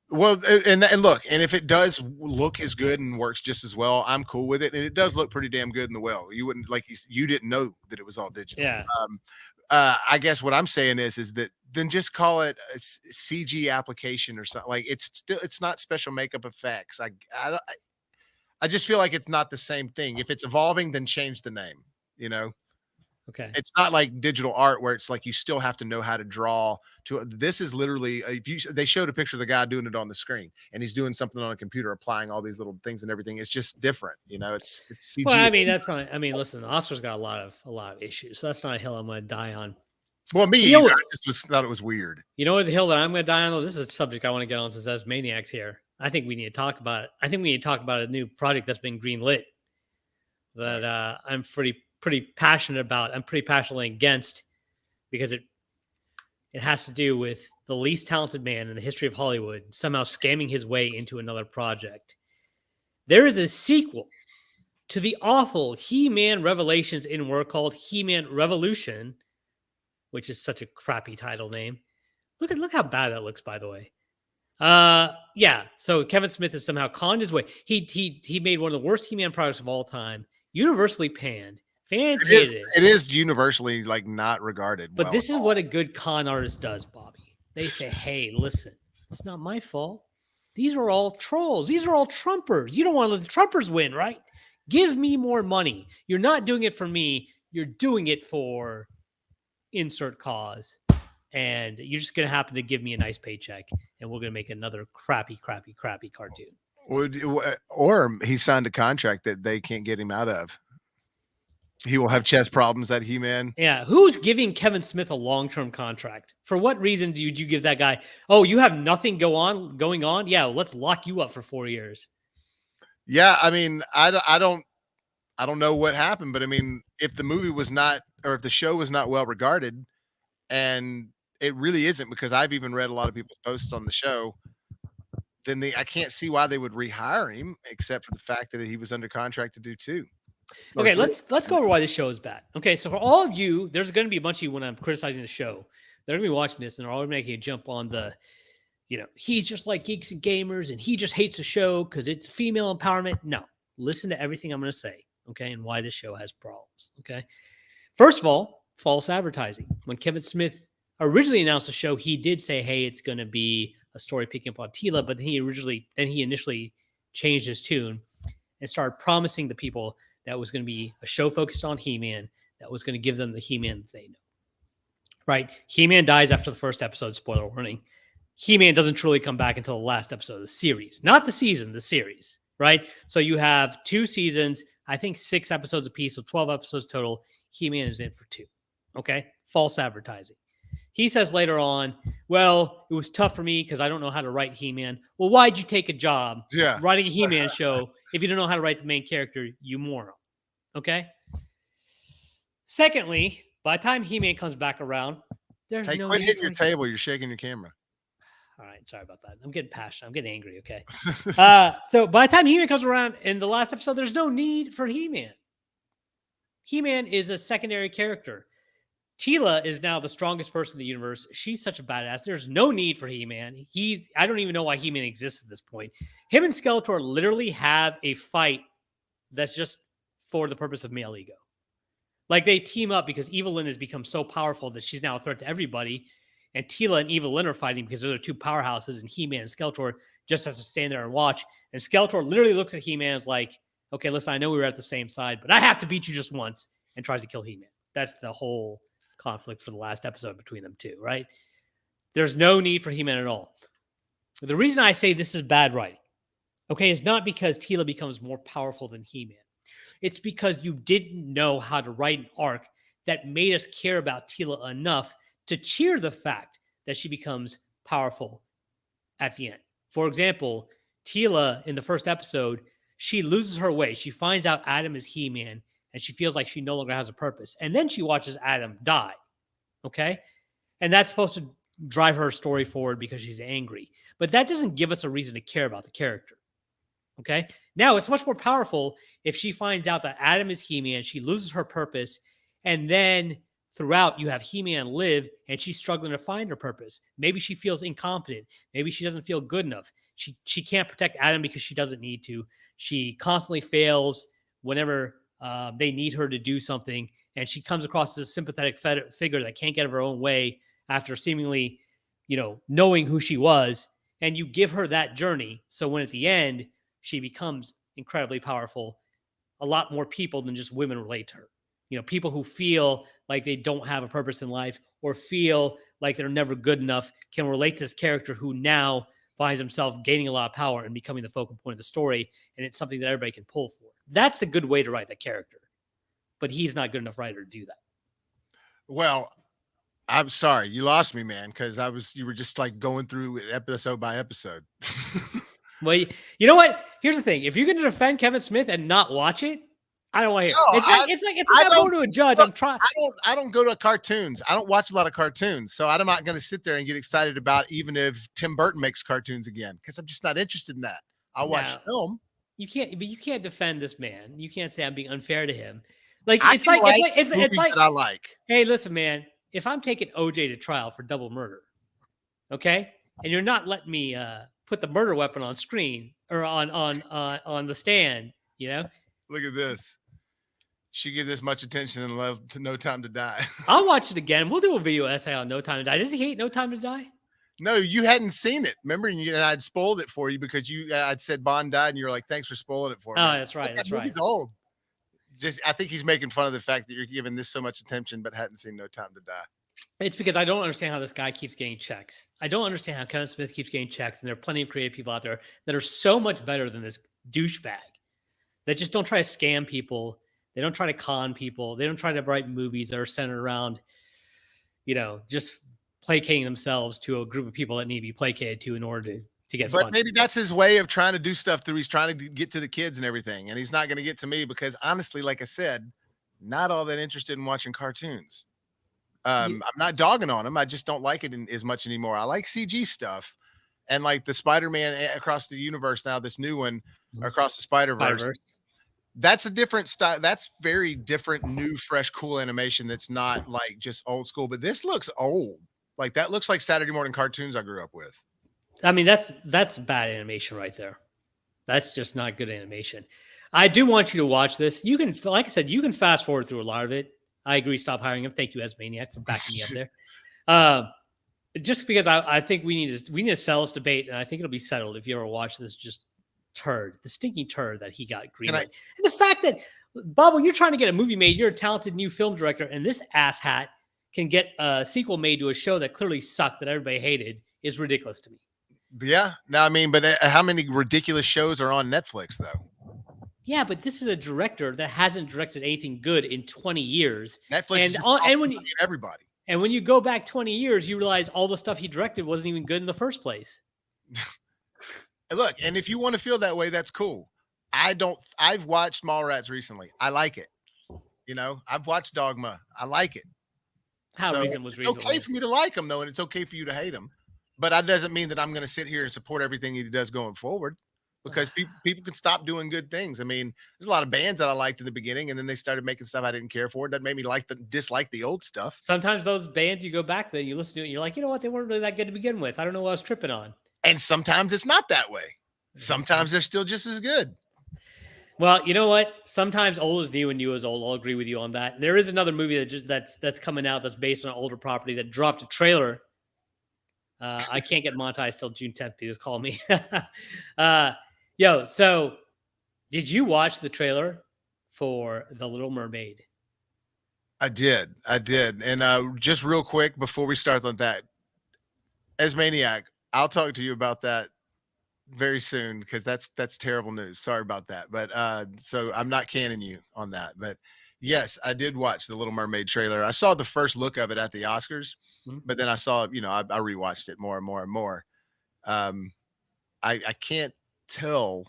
S3: Well, and look, and if it does look as good and works just as well, I'm cool with it. And it does look pretty damn good in the well. You wouldn't you didn't know that it was all digital.
S1: Yeah.
S3: I guess what I'm saying is that then just call it a CG application or something. Like it's not special makeup effects. I just feel like it's not the same thing. If it's evolving, then change the name.
S1: Okay.
S3: It's not like digital art where it's like you still have to know how to draw. This is literally they showed a picture of the guy doing it on the screen, and he's doing something on a computer, applying all these little things and everything. It's just different, It's CG.
S1: Well, I mean, that's not. I mean, listen, Oscar's got a lot of issues, so that's not a hill I'm going to die on.
S3: Well, me, I just thought it was weird.
S1: You know, it's a hill that I'm going to die on. Though this is a subject I want to get on since as maniacs here. I think we need to talk about it. I think we need to talk about a new project that's been greenlit that I'm pretty passionate about. I'm pretty passionately against because it has to do with the least talented man in the history of Hollywood somehow scamming his way into another project. There is a sequel to the awful He-Man Revelations in work called He-Man Revolution, which is such a crappy title name. Look how bad that looks, by the way. Yeah. So Kevin Smith has somehow conned his way. He made one of the worst He-Man products of all time, universally panned. Fans hated it.
S3: It is universally not regarded.
S1: But this is what a good con artist does, Bobby. They say, hey, listen, it's not my fault. These are all trolls. These are all Trumpers. You don't want to let the Trumpers win, right? Give me more money. You're not doing it for me. You're doing it for insert cause. And you're just going to happen to give me a nice paycheck. And we're going to make another crappy cartoon.
S3: Or he signed a contract that they can't get him out of. He will have chest problems, that He-Man.
S1: Yeah. Who's giving Kevin Smith a long-term contract? For what reason did you give that guy? Oh, you have nothing going on? Yeah, well, let's lock you up for 4 years.
S3: Yeah, I mean, I don't know what happened, but I mean, if the movie was not, or if the show was not well regarded, and it really isn't, because I've even read a lot of people's posts on the show, then I can't see why they would rehire him, except for the fact that he was under contract to do 2.
S1: Okay, let's go over why this show is bad. Okay, so for all of you, there's going to be a bunch of you when I'm criticizing the show. They're going to be watching this and they're all making a jump on the, he's just like Geeks and Gamers and he just hates the show because it's female empowerment. No, listen to everything I'm going to say, okay, and why this show has problems, okay? First of all, false advertising. When Kevin Smith originally announced the show, he did say, hey, it's going to be a story picking up on Tila, but then he initially changed his tune and started promising the people that was going to be a show focused on He-Man that was going to give them the He-Man that they know. Right? He-Man dies after the first episode, spoiler warning. He-Man doesn't truly come back until the last episode of the series. Not the season, the series. Right? So you have 2 seasons, I think 6 episodes apiece, so 12 episodes total. He-Man is in for 2. Okay? False advertising. He says later on, well, it was tough for me because I don't know how to write He-Man. Well, why'd you take a job writing a He-Man show if you don't know how to write the main character, you moron? Okay? Secondly, by the time He-Man comes back around, there's no
S3: quit
S1: need
S3: hitting
S1: for
S3: your table. You're shaking your camera.
S1: All right, sorry about that. I'm getting passionate. I'm getting angry, okay? So by the time He-Man comes around in the last episode, there's no need for He-Man. He-Man is a secondary character. Teela is now the strongest person in the universe. She's such a badass. There's no need for He-Man. I don't even know why He-Man exists at this point. Him and Skeletor literally have a fight that's just for the purpose of male ego. Like they team up because Evelyn has become so powerful that she's now a threat to everybody. And Teela and Evelyn are fighting because they're the 2 powerhouses, and He-Man and Skeletor just has to stand there and watch. And Skeletor literally looks at He-Man as like, okay, listen, I know we were at the same side, but I have to beat you just once, and tries to kill He-Man. That's the whole conflict for the last episode between them 2, right? There's no need for He-Man at all. The reason I say this is bad writing, okay, is not because Teela becomes more powerful than He-Man. It's because you didn't know how to write an arc that made us care about Teela enough to cheer the fact that she becomes powerful at the end. For example, Teela in the first episode, she loses her way. She finds out Adam is He-Man, and she feels like she no longer has a purpose. And then she watches Adam die. Okay? And that's supposed to drive her story forward because she's angry. But that doesn't give us a reason to care about the character. Okay? Now, it's much more powerful if she finds out that Adam is He-Man, she loses her purpose, and then throughout you have He-Man live, and she's struggling to find her purpose. Maybe she feels incompetent. Maybe she doesn't feel good enough. She can't protect Adam because she doesn't need to. She constantly fails whenever they need her to do something, and she comes across as a sympathetic figure that can't get of her own way after seemingly, knowing who she was, and you give her that journey. So when at the end, she becomes incredibly powerful, a lot more people than just women relate to her. People who feel like they don't have a purpose in life or feel like they're never good enough can relate to this character who now finds himself gaining a lot of power and becoming the focal point of the story. And it's something that everybody can pull for. That's a good way to write that character. But he's not good enough writer to do that.
S3: Well, I'm sorry. You lost me, man, because you were just like going through it episode by episode.
S1: Well, you know what? Here's the thing. If you're going to defend Kevin Smith and not watch it, I don't want to hear it. It's like I'm going to a judge.
S3: Look,
S1: I'm trying.
S3: I don't go to cartoons. I don't watch a lot of cartoons. So I'm not going to sit there and get excited about even if Tim Burton makes cartoons again, because I'm just not interested in that. I'll watch film.
S1: You can't defend this man. You can't say I'm being unfair to him. Like
S3: it's like that I like.
S1: Hey, listen, man. If I'm taking OJ to trial for double murder, okay, and you're not letting me put the murder weapon on screen or on the stand,
S3: Look at this. She gives this much attention and love to No Time to Die.
S1: I'll watch it again. We'll do a video essay on No Time to Die. Does he hate No Time to Die?
S3: No, you hadn't seen it. Remember, and I'd spoiled it for you because I'd said Bond died, and you were like, "Thanks for spoiling it for me."
S1: Oh, that's right.
S3: That movie's old. I think he's making fun of the fact that you're giving this so much attention, but hadn't seen No Time to Die.
S1: It's because I don't understand how this guy keeps getting checks. I don't understand how Kevin Smith keeps getting checks, and there are plenty of creative people out there that are so much better than this douchebag that just don't try to scam people. They don't try to con people. They don't try to write movies that are centered around, just placating themselves to a group of people that need to be placated to in order to get
S3: But
S1: fun.
S3: maybe that's his way of trying to do stuff through. He's trying to get to the kids and everything. And he's not going to get to me because honestly, like I said, not all that interested in watching cartoons. I'm not dogging on him. I just don't like it as much anymore. I like CG stuff. And like the Spider-Man across the universe now, this new one across the Spider-Verse. That's a different style. That's very different, new, fresh, cool animation. That's not like just old school, but this looks old. Like that looks like Saturday morning cartoons I grew up with.
S1: I mean, that's bad animation right there. That's just not good animation. I do want you to watch this. You can, like I said, you can fast forward through a lot of it. I agree. Stop hiring him. Thank you, Asmaniac, for backing me up there. Just because I think we need to settle this debate, and I think it'll be settled if you ever watch this just turd, the stinking turd that he got greenlit. And the fact that Bob, when you're trying to get a movie made, you're a talented new film director, and this asshat can get a sequel made to a show that clearly sucked, that everybody hated, is ridiculous to me.
S3: Yeah. Now, I mean, but how many ridiculous shows are on Netflix though?
S1: Yeah, but this is a director that hasn't directed anything good in 20 years.
S3: Netflix
S1: And
S3: is just
S1: and when you,
S3: everybody.
S1: and when you go back 20 years, you realize all the stuff he directed wasn't even good in the first place.
S3: Look, and if you want to feel that way, that's cool. I've watched Mallrats recently. I like it. You know, I've watched Dogma. I like it.
S1: How
S3: So
S1: recent was
S3: it's
S1: recently?
S3: okay for me to like him though, and it's okay for you to hate him. But that doesn't mean that I'm going to sit here and support everything he does going forward, because people can stop doing good things. I mean, there's a lot of bands that I liked in the beginning, and then they started making stuff I didn't care for. That made me dislike the old stuff.
S1: Sometimes those bands, you go back then, you listen to it, and you're like, you know what? They weren't really that good to begin with. I don't know what I was tripping on.
S3: And sometimes it's not that way. Sometimes they're still just as good.
S1: Well, you know what? Sometimes old is new and new is old. I'll agree with you on that. There is another movie that's coming out that's based on an older property that dropped a trailer. I can't get monetized till June 10th. They just call me. So did you watch the trailer for The Little Mermaid?
S3: I did. And just real quick before we start on that, as Maniac, I'll talk to you about that very soon, because that's terrible news. Sorry about that. But so I'm not canning you on that. But yes, I did watch the Little Mermaid trailer. I saw the first look of it at the Oscars, but then I saw, I rewatched it more and more and more. I can't tell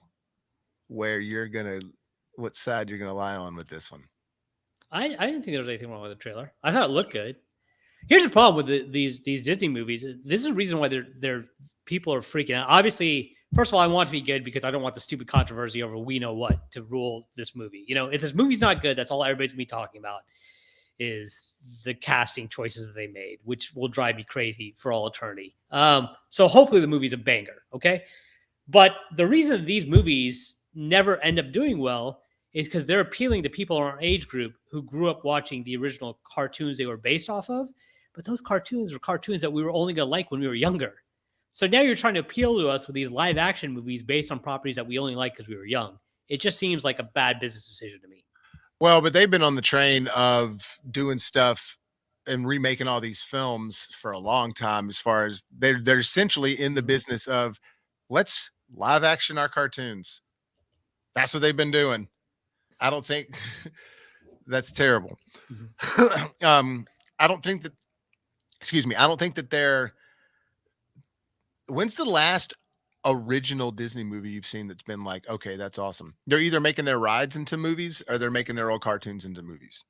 S3: what side you're gonna lie on with this one.
S1: I didn't think there was anything wrong with the trailer. I thought it looked good. Here's the problem with these Disney movies. This is the reason why they're people are freaking out. Obviously, first of all, I want it to be good because I don't want the stupid controversy over we know what to rule this movie. If this movie's not good, that's all everybody's gonna be talking about is the casting choices that they made, which will drive me crazy for all eternity. So hopefully the movie's a banger, okay? But the reason these movies never end up doing well is because they're appealing to people in our age group who grew up watching the original cartoons they were based off of. But those cartoons are cartoons that we were only going to like when we were younger. So now you're trying to appeal to us with these live action movies based on properties that we only like because we were young. It just seems like a bad business decision to me.
S3: Well, but they've been on the train of doing stuff and remaking all these films for a long time. As far as they're essentially in the business of, let's live action our cartoons. That's what they've been doing. I don't think that's terrible. I don't think that, I don't think that when's the last original Disney movie you've seen that's been like, okay, that's awesome? They're either making their rides into movies or they're making their old cartoons into movies.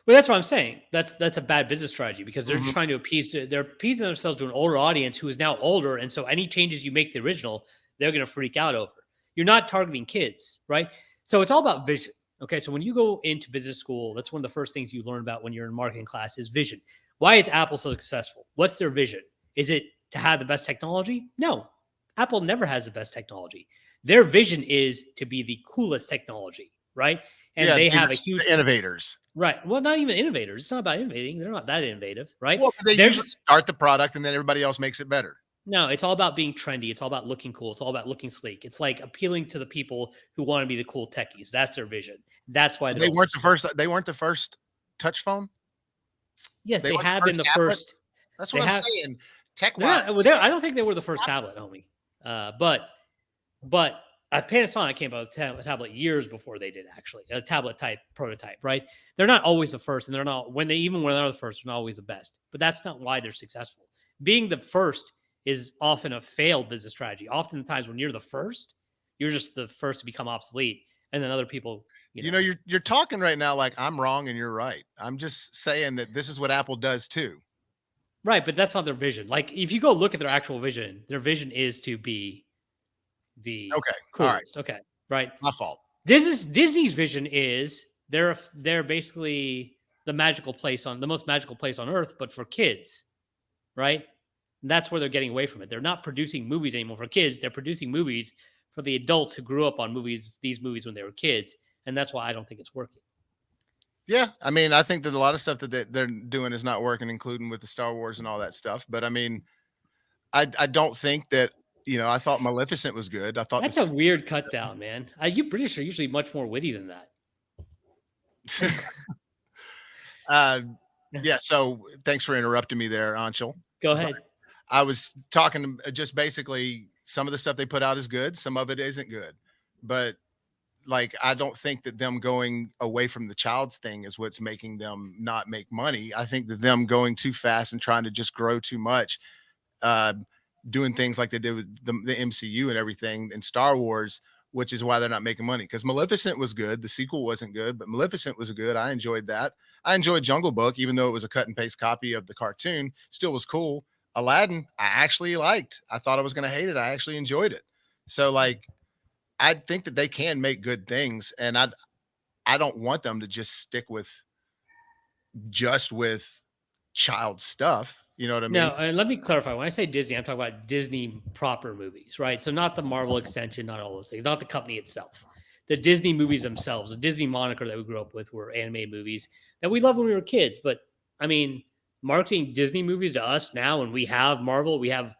S1: Well, that's what I'm saying. That's a bad business strategy because they're trying to they're appeasing themselves to an older audience who is now older. And so any changes you make to the original, they're going to freak out over. You're not targeting kids, right? So it's all about vision. Okay. So when you go into business school, that's one of the first things you learn about when you're in marketing class is vision. Why is Apple so successful? What's their vision? Is it to have the best technology? No, Apple never has the best technology. Their vision is to be the coolest technology, right? And they have a huge
S3: innovators.
S1: Right. Well, not even innovators. It's not about innovating. They're not that innovative, right?
S3: Well, they usually start the product and then everybody else makes it better.
S1: No, it's all about being trendy. It's all about looking cool. It's all about looking sleek. It's like appealing to the people who want to be the cool techies. That's their vision. That's why
S3: they weren't the first. They weren't the first touch phone.
S1: Yes, they have been the first.
S3: That's what I'm saying. Tech.
S1: I don't think they were the first tablet, homie. But Panasonic came out with a tablet years before they did, actually. A tablet type prototype, right? They're not always the first, and they're not when they're the first, they're not always the best. But that's not why they're successful. Being the first is often a failed business strategy. Oftentimes, when you're the first, you're just the first to become obsolete, and then other people.
S3: You're talking right now like I'm wrong and you're right. I'm just saying that this is what Apple does too.
S1: Right, but that's not their vision. Like if you go look at their actual vision, their vision is to be the coolest.
S3: All right.
S1: Okay, right.
S3: My fault.
S1: Disney's vision is they're basically the most magical place on earth, but for kids, right? And that's where they're getting away from it. They're not producing movies anymore for kids. They're producing movies for the adults who grew up on these movies when they were kids, and that's why I don't think it's working.
S3: Yeah, I mean, I think that a lot of stuff that they're doing is not working, including with the Star Wars and all that stuff. But I mean, I don't think that. I thought Maleficent was good. I thought
S1: that's a weird cut down, man. You British are usually much more witty than that.
S3: uh, yeah. So thanks for interrupting me there, Anshul.
S1: Go
S3: But
S1: ahead.
S3: I was talking just basically some of the stuff they put out is good, some of it isn't good, but like I don't think that them going away from the child's thing is what's making them not make money. I think that them going too fast and trying to just grow too much, uh, doing things like they did with the MCU and everything and Star Wars, which is why they're not making money. Because Maleficent was good, the sequel wasn't good, but Maleficent was good. I enjoyed that. I enjoyed Jungle Book, even though it was a cut and paste copy of the cartoon, still was cool. Aladdin, I actually liked. I thought I was going to hate it. I actually enjoyed it. So like, I think that they can make good things, and I don't want them to just stick with just with child stuff. You know what I mean?
S1: No, and let me clarify. When I say Disney, I'm talking about Disney proper movies, right? So not the Marvel extension, not all those things, not the company itself. The Disney movies themselves, the Disney moniker that we grew up with were animated movies that we loved when we were kids. But I mean, marketing Disney movies to us now, when we have Marvel, we have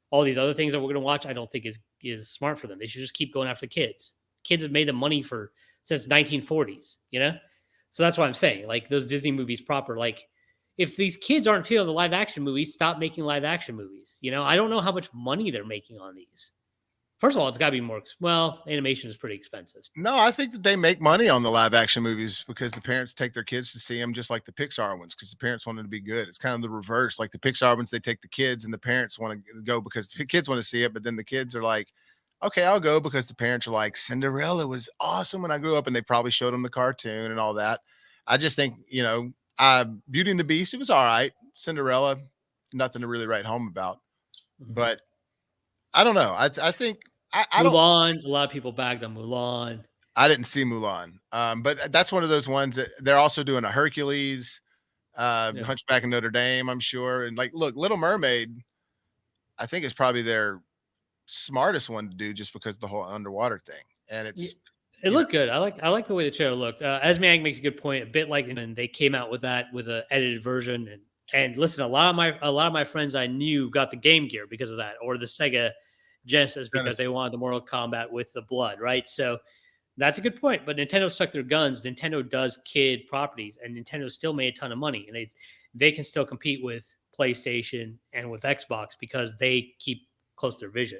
S1: all these other things that we're going to watch, I don't think is smart for them. They should just keep going after kids. Kids have made the money for since 1940s, you know? So that's what I'm saying. Like those Disney movies proper, like if these kids aren't feeling the live action movies, stop making live action movies. You know, I don't know how much money they're making on these. First of all, it's got to be more. Well, animation is pretty expensive.
S3: No, I think that they make money on the live action movies because the parents take their kids to see them, just like the Pixar ones, because the parents want them to be good. It's kind of the reverse. Like the Pixar ones, they take the kids, and the parents want to go because the kids want to see it, but then the kids are like, "Okay, I'll go," because the parents are like, "Cinderella was awesome when I grew up," and they probably showed them the cartoon and all that. I just think, Beauty and the Beast, it was all right. Cinderella, nothing to really write home about, but I don't know. I think I don't.
S1: Mulan, a lot of people bagged on Mulan.
S3: I didn't see Mulan, but that's one of those ones that they're also doing a Hercules,
S1: Yeah.
S3: Hunchback of Notre Dame, I'm sure. And like, look, Little Mermaid, I think is probably their smartest one to do just because of the whole underwater thing. And it's
S1: It looked good. I like the way the trailer looked. Esme Ang makes a good point. A bit like when they came out with that with an edited version, and listen, a lot of my friends I knew got the Game Gear because of that, or the Sega Genesis because they wanted the Mortal Kombat with the blood, right? So that's a good point. But Nintendo stuck their guns. Nintendo does kid properties, and Nintendo still made a ton of money, and they can still compete with PlayStation and with Xbox because they keep close to their vision.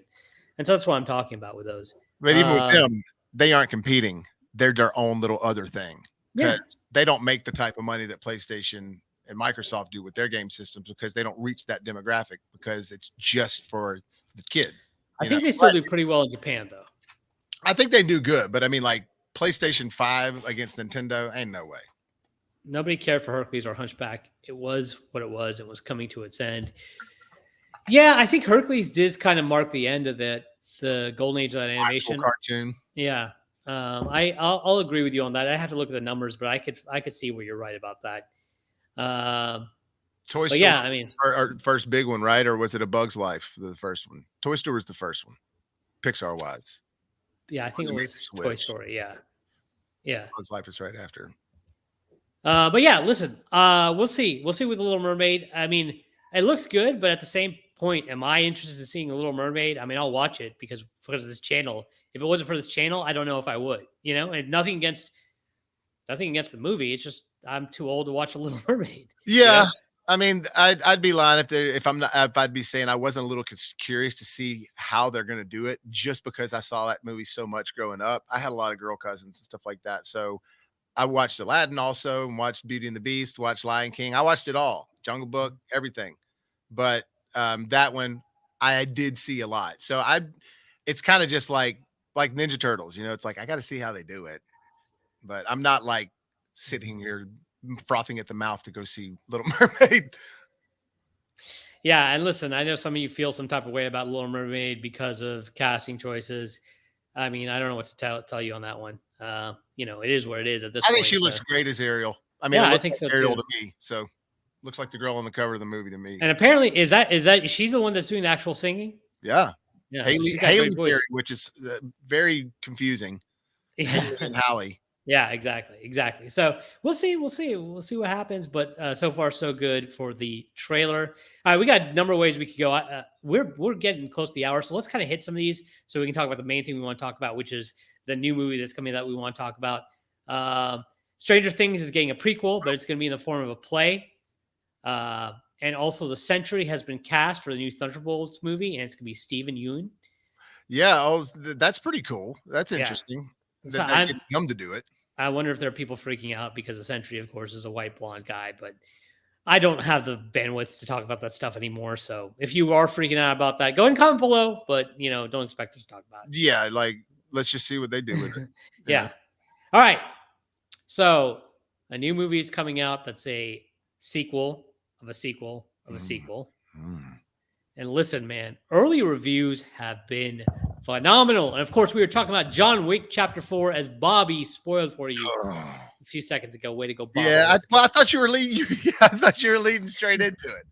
S1: And so that's what I'm talking about with those.
S3: but even with them, they aren't competing. They're their own little other thing.
S1: Yeah.
S3: They don't make the type of money that PlayStation and Microsoft do with their game systems because they don't reach that demographic because it's just for the kids.
S1: I think they still do pretty well in Japan, though.
S3: I think they do good, but I mean, like PlayStation 5 against Nintendo, ain't no way.
S1: Nobody cared for Hercules or Hunchback. It was what it was. It was coming to its end. Yeah, I think Hercules did kind of mark the end of the golden age of that animation
S3: cartoon.
S1: Yeah, I'll agree with you on that. I have to look at the numbers, but I could see where you're right about that.
S3: Toy Story,
S1: yeah, I mean,
S3: our first big one, right? Or was it A Bug's Life, the first one? Toy Story was the first one, Pixar wise.
S1: Yeah, I think it was Toy Story. Yeah.
S3: Bug's Life is right after.
S1: But yeah, listen, we'll see. We'll see with the Little Mermaid. I mean, it looks good, but at the same point, am I interested in seeing a Little Mermaid? I mean, I'll watch it because of this channel. If it wasn't for this channel, I don't know if I would. You know, and nothing against the movie. It's just I'm too old to watch a Little Mermaid.
S3: Yeah. You know? I mean, I'd be lying if I'd be saying I wasn't a little curious to see how they're going to do it just because I saw that movie so much growing up. I had a lot of girl cousins and stuff like that. So I watched Aladdin also and watched Beauty and the Beast, watched Lion King. I watched it all, Jungle Book, everything. But that one I did see a lot. So it's kind of just like Ninja Turtles, you know, it's like, I got to see how they do it, but I'm not like sitting here frothing at the mouth to go see Little Mermaid.
S1: Yeah, and listen, I know some of you feel some type of way about Little Mermaid because of casting choices. I mean, I don't know what to tell you on that one. You know, it is what it is at this point.
S3: I think she looks great as Ariel. I mean,
S1: yeah,
S3: it looks
S1: I think
S3: like
S1: so
S3: Ariel
S1: too.
S3: to me. So looks like the girl on the cover of the movie to me.
S1: And apparently, is that she's the one that's doing the actual singing?
S3: Yeah.
S1: Haley
S3: Berry, which is very confusing.
S1: Yeah.
S3: And Hallie.
S1: Yeah, exactly. So we'll see what happens. But so far, so good for the trailer. All right, we got a number of ways we could go. We're getting close to the hour, so let's kind of hit some of these so we can talk about the main thing we want to talk about, which is the new movie that's coming that we want to talk about. Stranger Things is getting a prequel, but it's going to be in the form of a play. And also, the Sentry has been cast for the new Thunderbolts movie, and it's going to be Stephen Yeun.
S3: Yeah. Oh, that's pretty cool. That's
S1: Yeah.
S3: interesting
S1: So
S3: that they're getting him to do it.
S1: I wonder if there are people freaking out because the Sentry, of course, is a white blonde guy, but I don't have the bandwidth to talk about that stuff anymore. So if you are freaking out about that, go and comment below, but don't expect us to talk about it.
S3: Yeah. Like, let's just see what they do with it.
S1: Yeah. All right. So a new movie is coming out that's a sequel of a sequel of a sequel. And listen, man, early reviews have been phenomenal. And of course, we were talking about John Wick Chapter 4 as Bobby spoiled for you a few seconds ago. Way to go, Bobby.
S3: Yeah, I thought you were leading. I thought you were leading straight into it.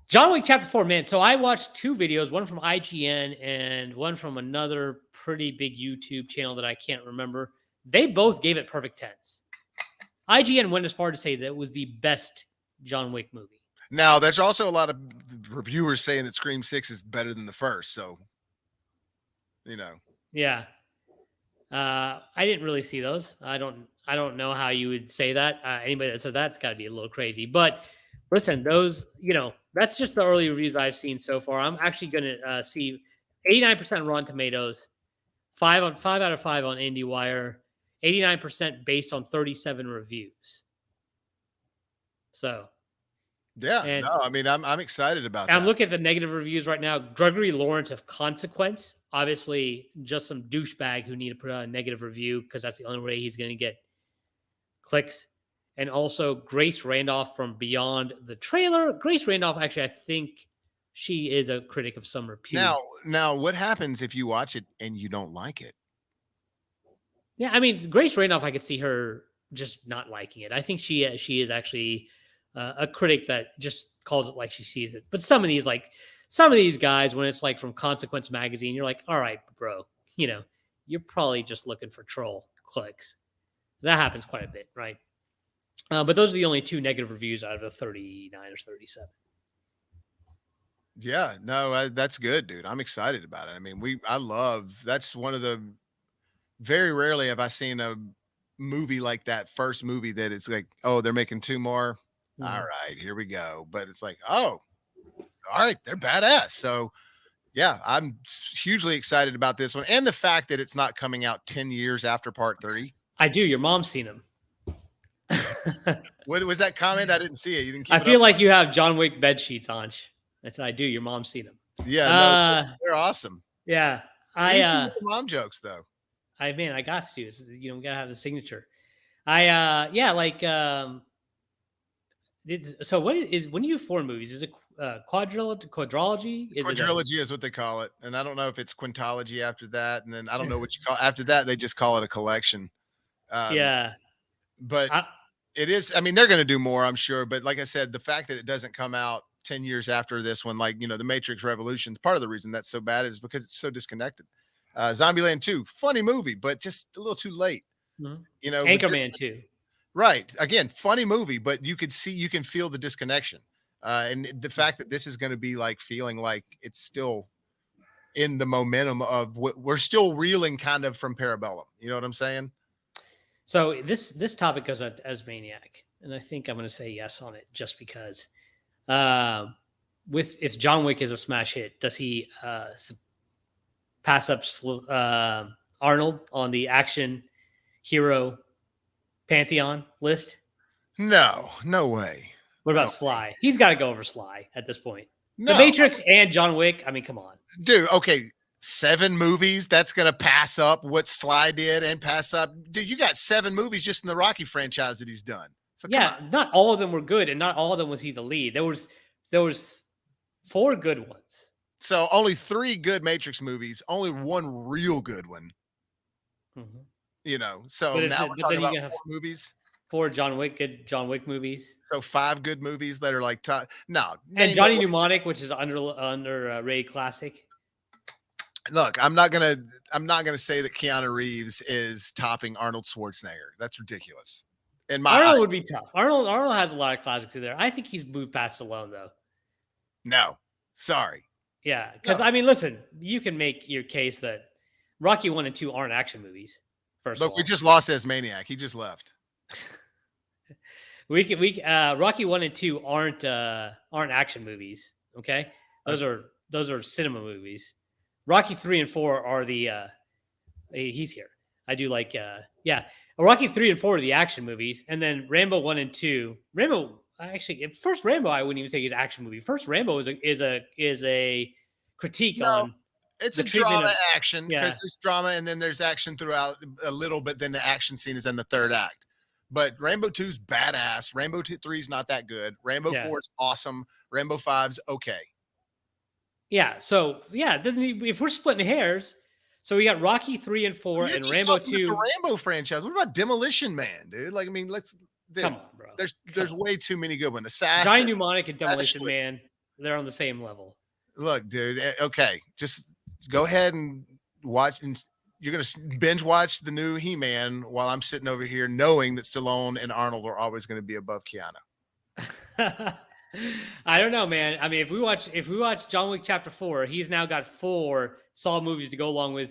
S1: John Wick Chapter 4, man. So I watched two videos, one from IGN and one from another pretty big YouTube channel that I can't remember. They both gave it perfect 10s. IGN went as far to say that it was the best John Wick movie.
S3: Now, there's also a lot of reviewers saying that Scream 6 is better than the first. So,
S1: Yeah. I didn't really see those. I don't know how you would say that. Anybody that said that's got to be a little crazy. But listen, those, that's just the early reviews I've seen so far. I'm actually going to see 89% Rotten Tomatoes, 5 out of 5 on IndieWire, 89% based on 37 reviews. So,
S3: yeah, no, I mean, I'm excited about that.
S1: I'm looking at the negative reviews right now. Gregory Lawrence of Consequence, obviously just some douchebag who need to put out a negative review because that's the only way he's going to get clicks. And also Grace Randolph from Beyond the Trailer. Grace Randolph, actually, I think she is a critic of some repute.
S3: Now, what happens if you watch it and you don't like it?
S1: Yeah, I mean, Grace Randolph, I could see her just not liking it. I think she is actually a critic that just calls it like she sees it. But some of these guys, when it's like from Consequence Magazine, you're like, all right, bro, you're probably just looking for troll clicks. That happens quite a bit, right? But those are the only two negative reviews out of the 39 or 37.
S3: Yeah, no, that's good, dude. I'm excited about it. I mean, that's one of the very rarely have I seen a movie like that first movie that it's like, oh, they're making two more. All right, here we go. But it's like, oh, all right, they're badass. So yeah, I'm hugely excited about this one. And the fact that it's not coming out 10 years after part 3.
S1: I do. Your mom's seen them.
S3: What was that comment? I didn't see it. You didn't keep
S1: I feel like you have John Wick bed sheets on. I said, I do. Your mom's seen them.
S3: Yeah, no, they're awesome.
S1: Yeah.
S3: Easy with the mom jokes though.
S1: I got to. We gotta have the signature. So what is when you do 4 movies? Is it quadrilogy?
S3: Quadrilogy is what they call it, and I don't know if it's quintology after that, and then I don't know what you call after that. They just call it a collection. But it is. I mean, they're going to do more, I'm sure. But like I said, the fact that it doesn't come out 10 years after this one, like the Matrix Revolutions, part of the reason that's so bad is because it's so disconnected. Zombieland 2, funny movie, but just a little too late.
S1: Mm-hmm. Anchorman 2.
S3: Right. Again, funny movie, but you can feel the disconnection. And the fact that this is going to be like feeling like it's still in the momentum of we're still reeling kind of from Parabellum. You know what I'm saying?
S1: So this topic goes out as Maniac, and I think I'm going to say yes on it just because if John Wick is a smash hit, does he pass up Arnold on the action hero pantheon list?
S3: No way.
S1: What about Sly? He's got to go over Sly at this point.
S3: No.
S1: The Matrix and John Wick. I mean, come on,
S3: dude. Okay, 7 movies. That's gonna pass up what Sly did and pass up. Dude, you got 7 movies just in the Rocky franchise that he's done. So
S1: yeah, not all of them were good, and not all of them was he the lead. There was 4 good ones.
S3: So only 3 good Matrix movies. Only 1 real good one.
S1: Mm-hmm.
S3: So now we're talking about 4 movies.
S1: 4 good John Wick movies.
S3: So 5 good movies that are like top. No,
S1: and Johnny Mnemonic, which is under rated classic.
S3: Look, I'm not gonna say that Keanu Reeves is topping Arnold Schwarzenegger. That's ridiculous.
S1: Arnold would be tough. Arnold has a lot of classics in there. I think he's moved past Stallone though.
S3: No, sorry.
S1: Yeah, because I mean, listen, you can make your case that Rocky 1 and 2 aren't action movies. First
S3: Look,
S1: of all,
S3: we just lost this maniac. He just left.
S1: Rocky 1 and 2 aren't action movies. Okay, those are cinema movies. Rocky 3 and 4 are the he's here. I do like Rocky 3 and 4 are the action movies, and then Rambo 1 and 2. Rambo actually first Rambo I wouldn't even say is an action movie. First Rambo is a critique on
S3: it's
S1: the
S3: a
S1: treatment
S3: drama
S1: of
S3: action because there's drama and then there's action throughout a little bit. Then the action scene is in the third act. But Rambo 2's badass. Rambo 3 is not that good. Rambo 4 is awesome. Rambo 5's okay.
S1: Yeah. So then if we're splitting hairs, so we got Rocky 3 and 4 and Rambo 2.
S3: The Rambo franchise. What about Demolition Man, dude? Like, I mean,
S1: come on, bro.
S3: There's way too many good ones. Assassin,
S1: Johnny Mnemonic and Demolition Man, they're on the same level.
S3: Look, dude. Okay, just go ahead and watch, and you're gonna binge watch the new He-Man while I'm sitting over here, knowing that Stallone and Arnold are always going to be above Keanu.
S1: I don't know, man. I mean, if we watch John Wick Chapter 4, he's now got 4 Saw movies to go along with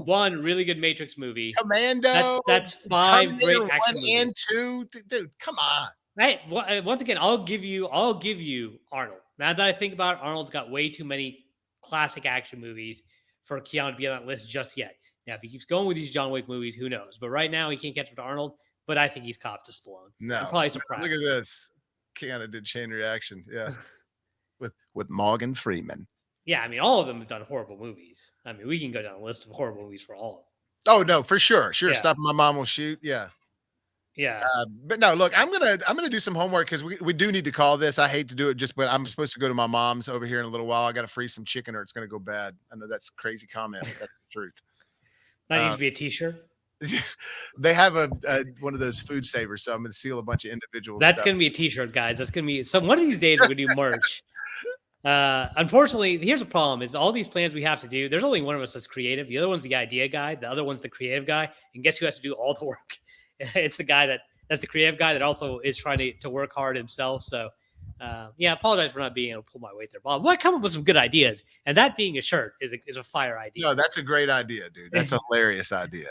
S1: one really good Matrix movie.
S3: Commando.
S1: That's 5
S3: Terminator
S1: great action
S3: 1
S1: movies.
S3: and 2. Dude, come on.
S1: Hey, once again, I'll give you Arnold. Now that I think about it, Arnold's got way too many classic action movies for Keanu to be on that list just yet. Now, if he keeps going with these John Wick movies, who knows? But right now, he can't catch up to Arnold. But I think he's copped to Stallone.
S3: No,
S1: I'm probably surprised.
S3: Look at this. Keanu did chain reaction. Yeah, with Morgan Freeman.
S1: Yeah, I mean, all of them have done horrible movies. I mean, we can go down a list of horrible movies for all of them.
S3: Oh no, for sure.
S1: Yeah.
S3: Stopping My Mom Will Shoot. Yeah. But no, look, I'm gonna do some homework because we do need to call this. I hate to do it, but I'm supposed to go to my mom's over here in a little while. I got to freeze some chicken or it's gonna go bad. I know that's a crazy comment, but that's the truth.
S1: That needs to be a T-shirt.
S3: They have a one of those food savers, so I'm gonna seal a bunch of individuals.
S1: That's gonna be a T-shirt, guys. That's gonna be one of these days we're gonna do merch. Unfortunately, here's the problem: is all these plans we have to do. There's only one of us that's creative. The other one's the idea guy. The other one's the creative guy. And guess who has to do all the work? It's the guy that's the creative guy that also is trying to work hard himself. So, I apologize for not being able to pull my weight there, Bob. Well, I come up with some good ideas, and that being a shirt is a fire idea.
S3: No, that's a great idea, dude. That's a hilarious idea.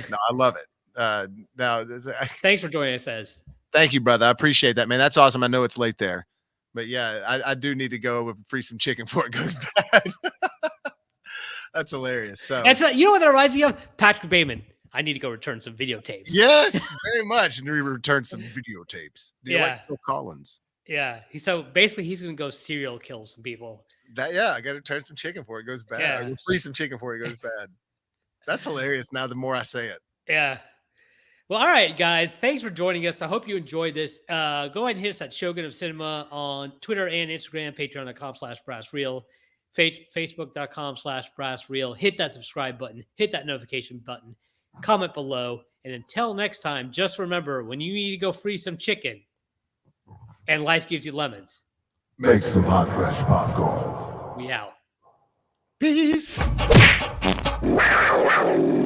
S3: No, I love it. Now,
S1: thanks for joining us, Ez.
S3: Thank you, brother. I appreciate that, man. That's awesome. I know it's late there, but yeah, I do need to go and freeze some chicken before it goes bad. That's hilarious. So
S1: you know what that reminds me of? Patrick Bateman. I need to go return some videotapes.
S3: Yes, very much. And we return some videotapes. Do you like Phil Collins?
S1: Yeah. So basically, he's going to go serial kill some people.
S3: I got to return some chicken before it goes bad.
S1: Yeah.
S3: I will freeze some chicken before it goes bad. That's hilarious. Now, the more I say it.
S1: Yeah. Well, all right, guys. Thanks for joining us. I hope you enjoyed this. Go ahead and hit us at Shogun of Cinema on Twitter and Instagram, patreon.com/BrassReel, facebook.com/BrassReel. Hit that subscribe button. Hit that notification button. Comment below. And until next time, just remember, when you need to go freeze some chicken and life gives you lemons,
S2: make some hot, fresh popcorns.
S1: We out.
S3: Peace.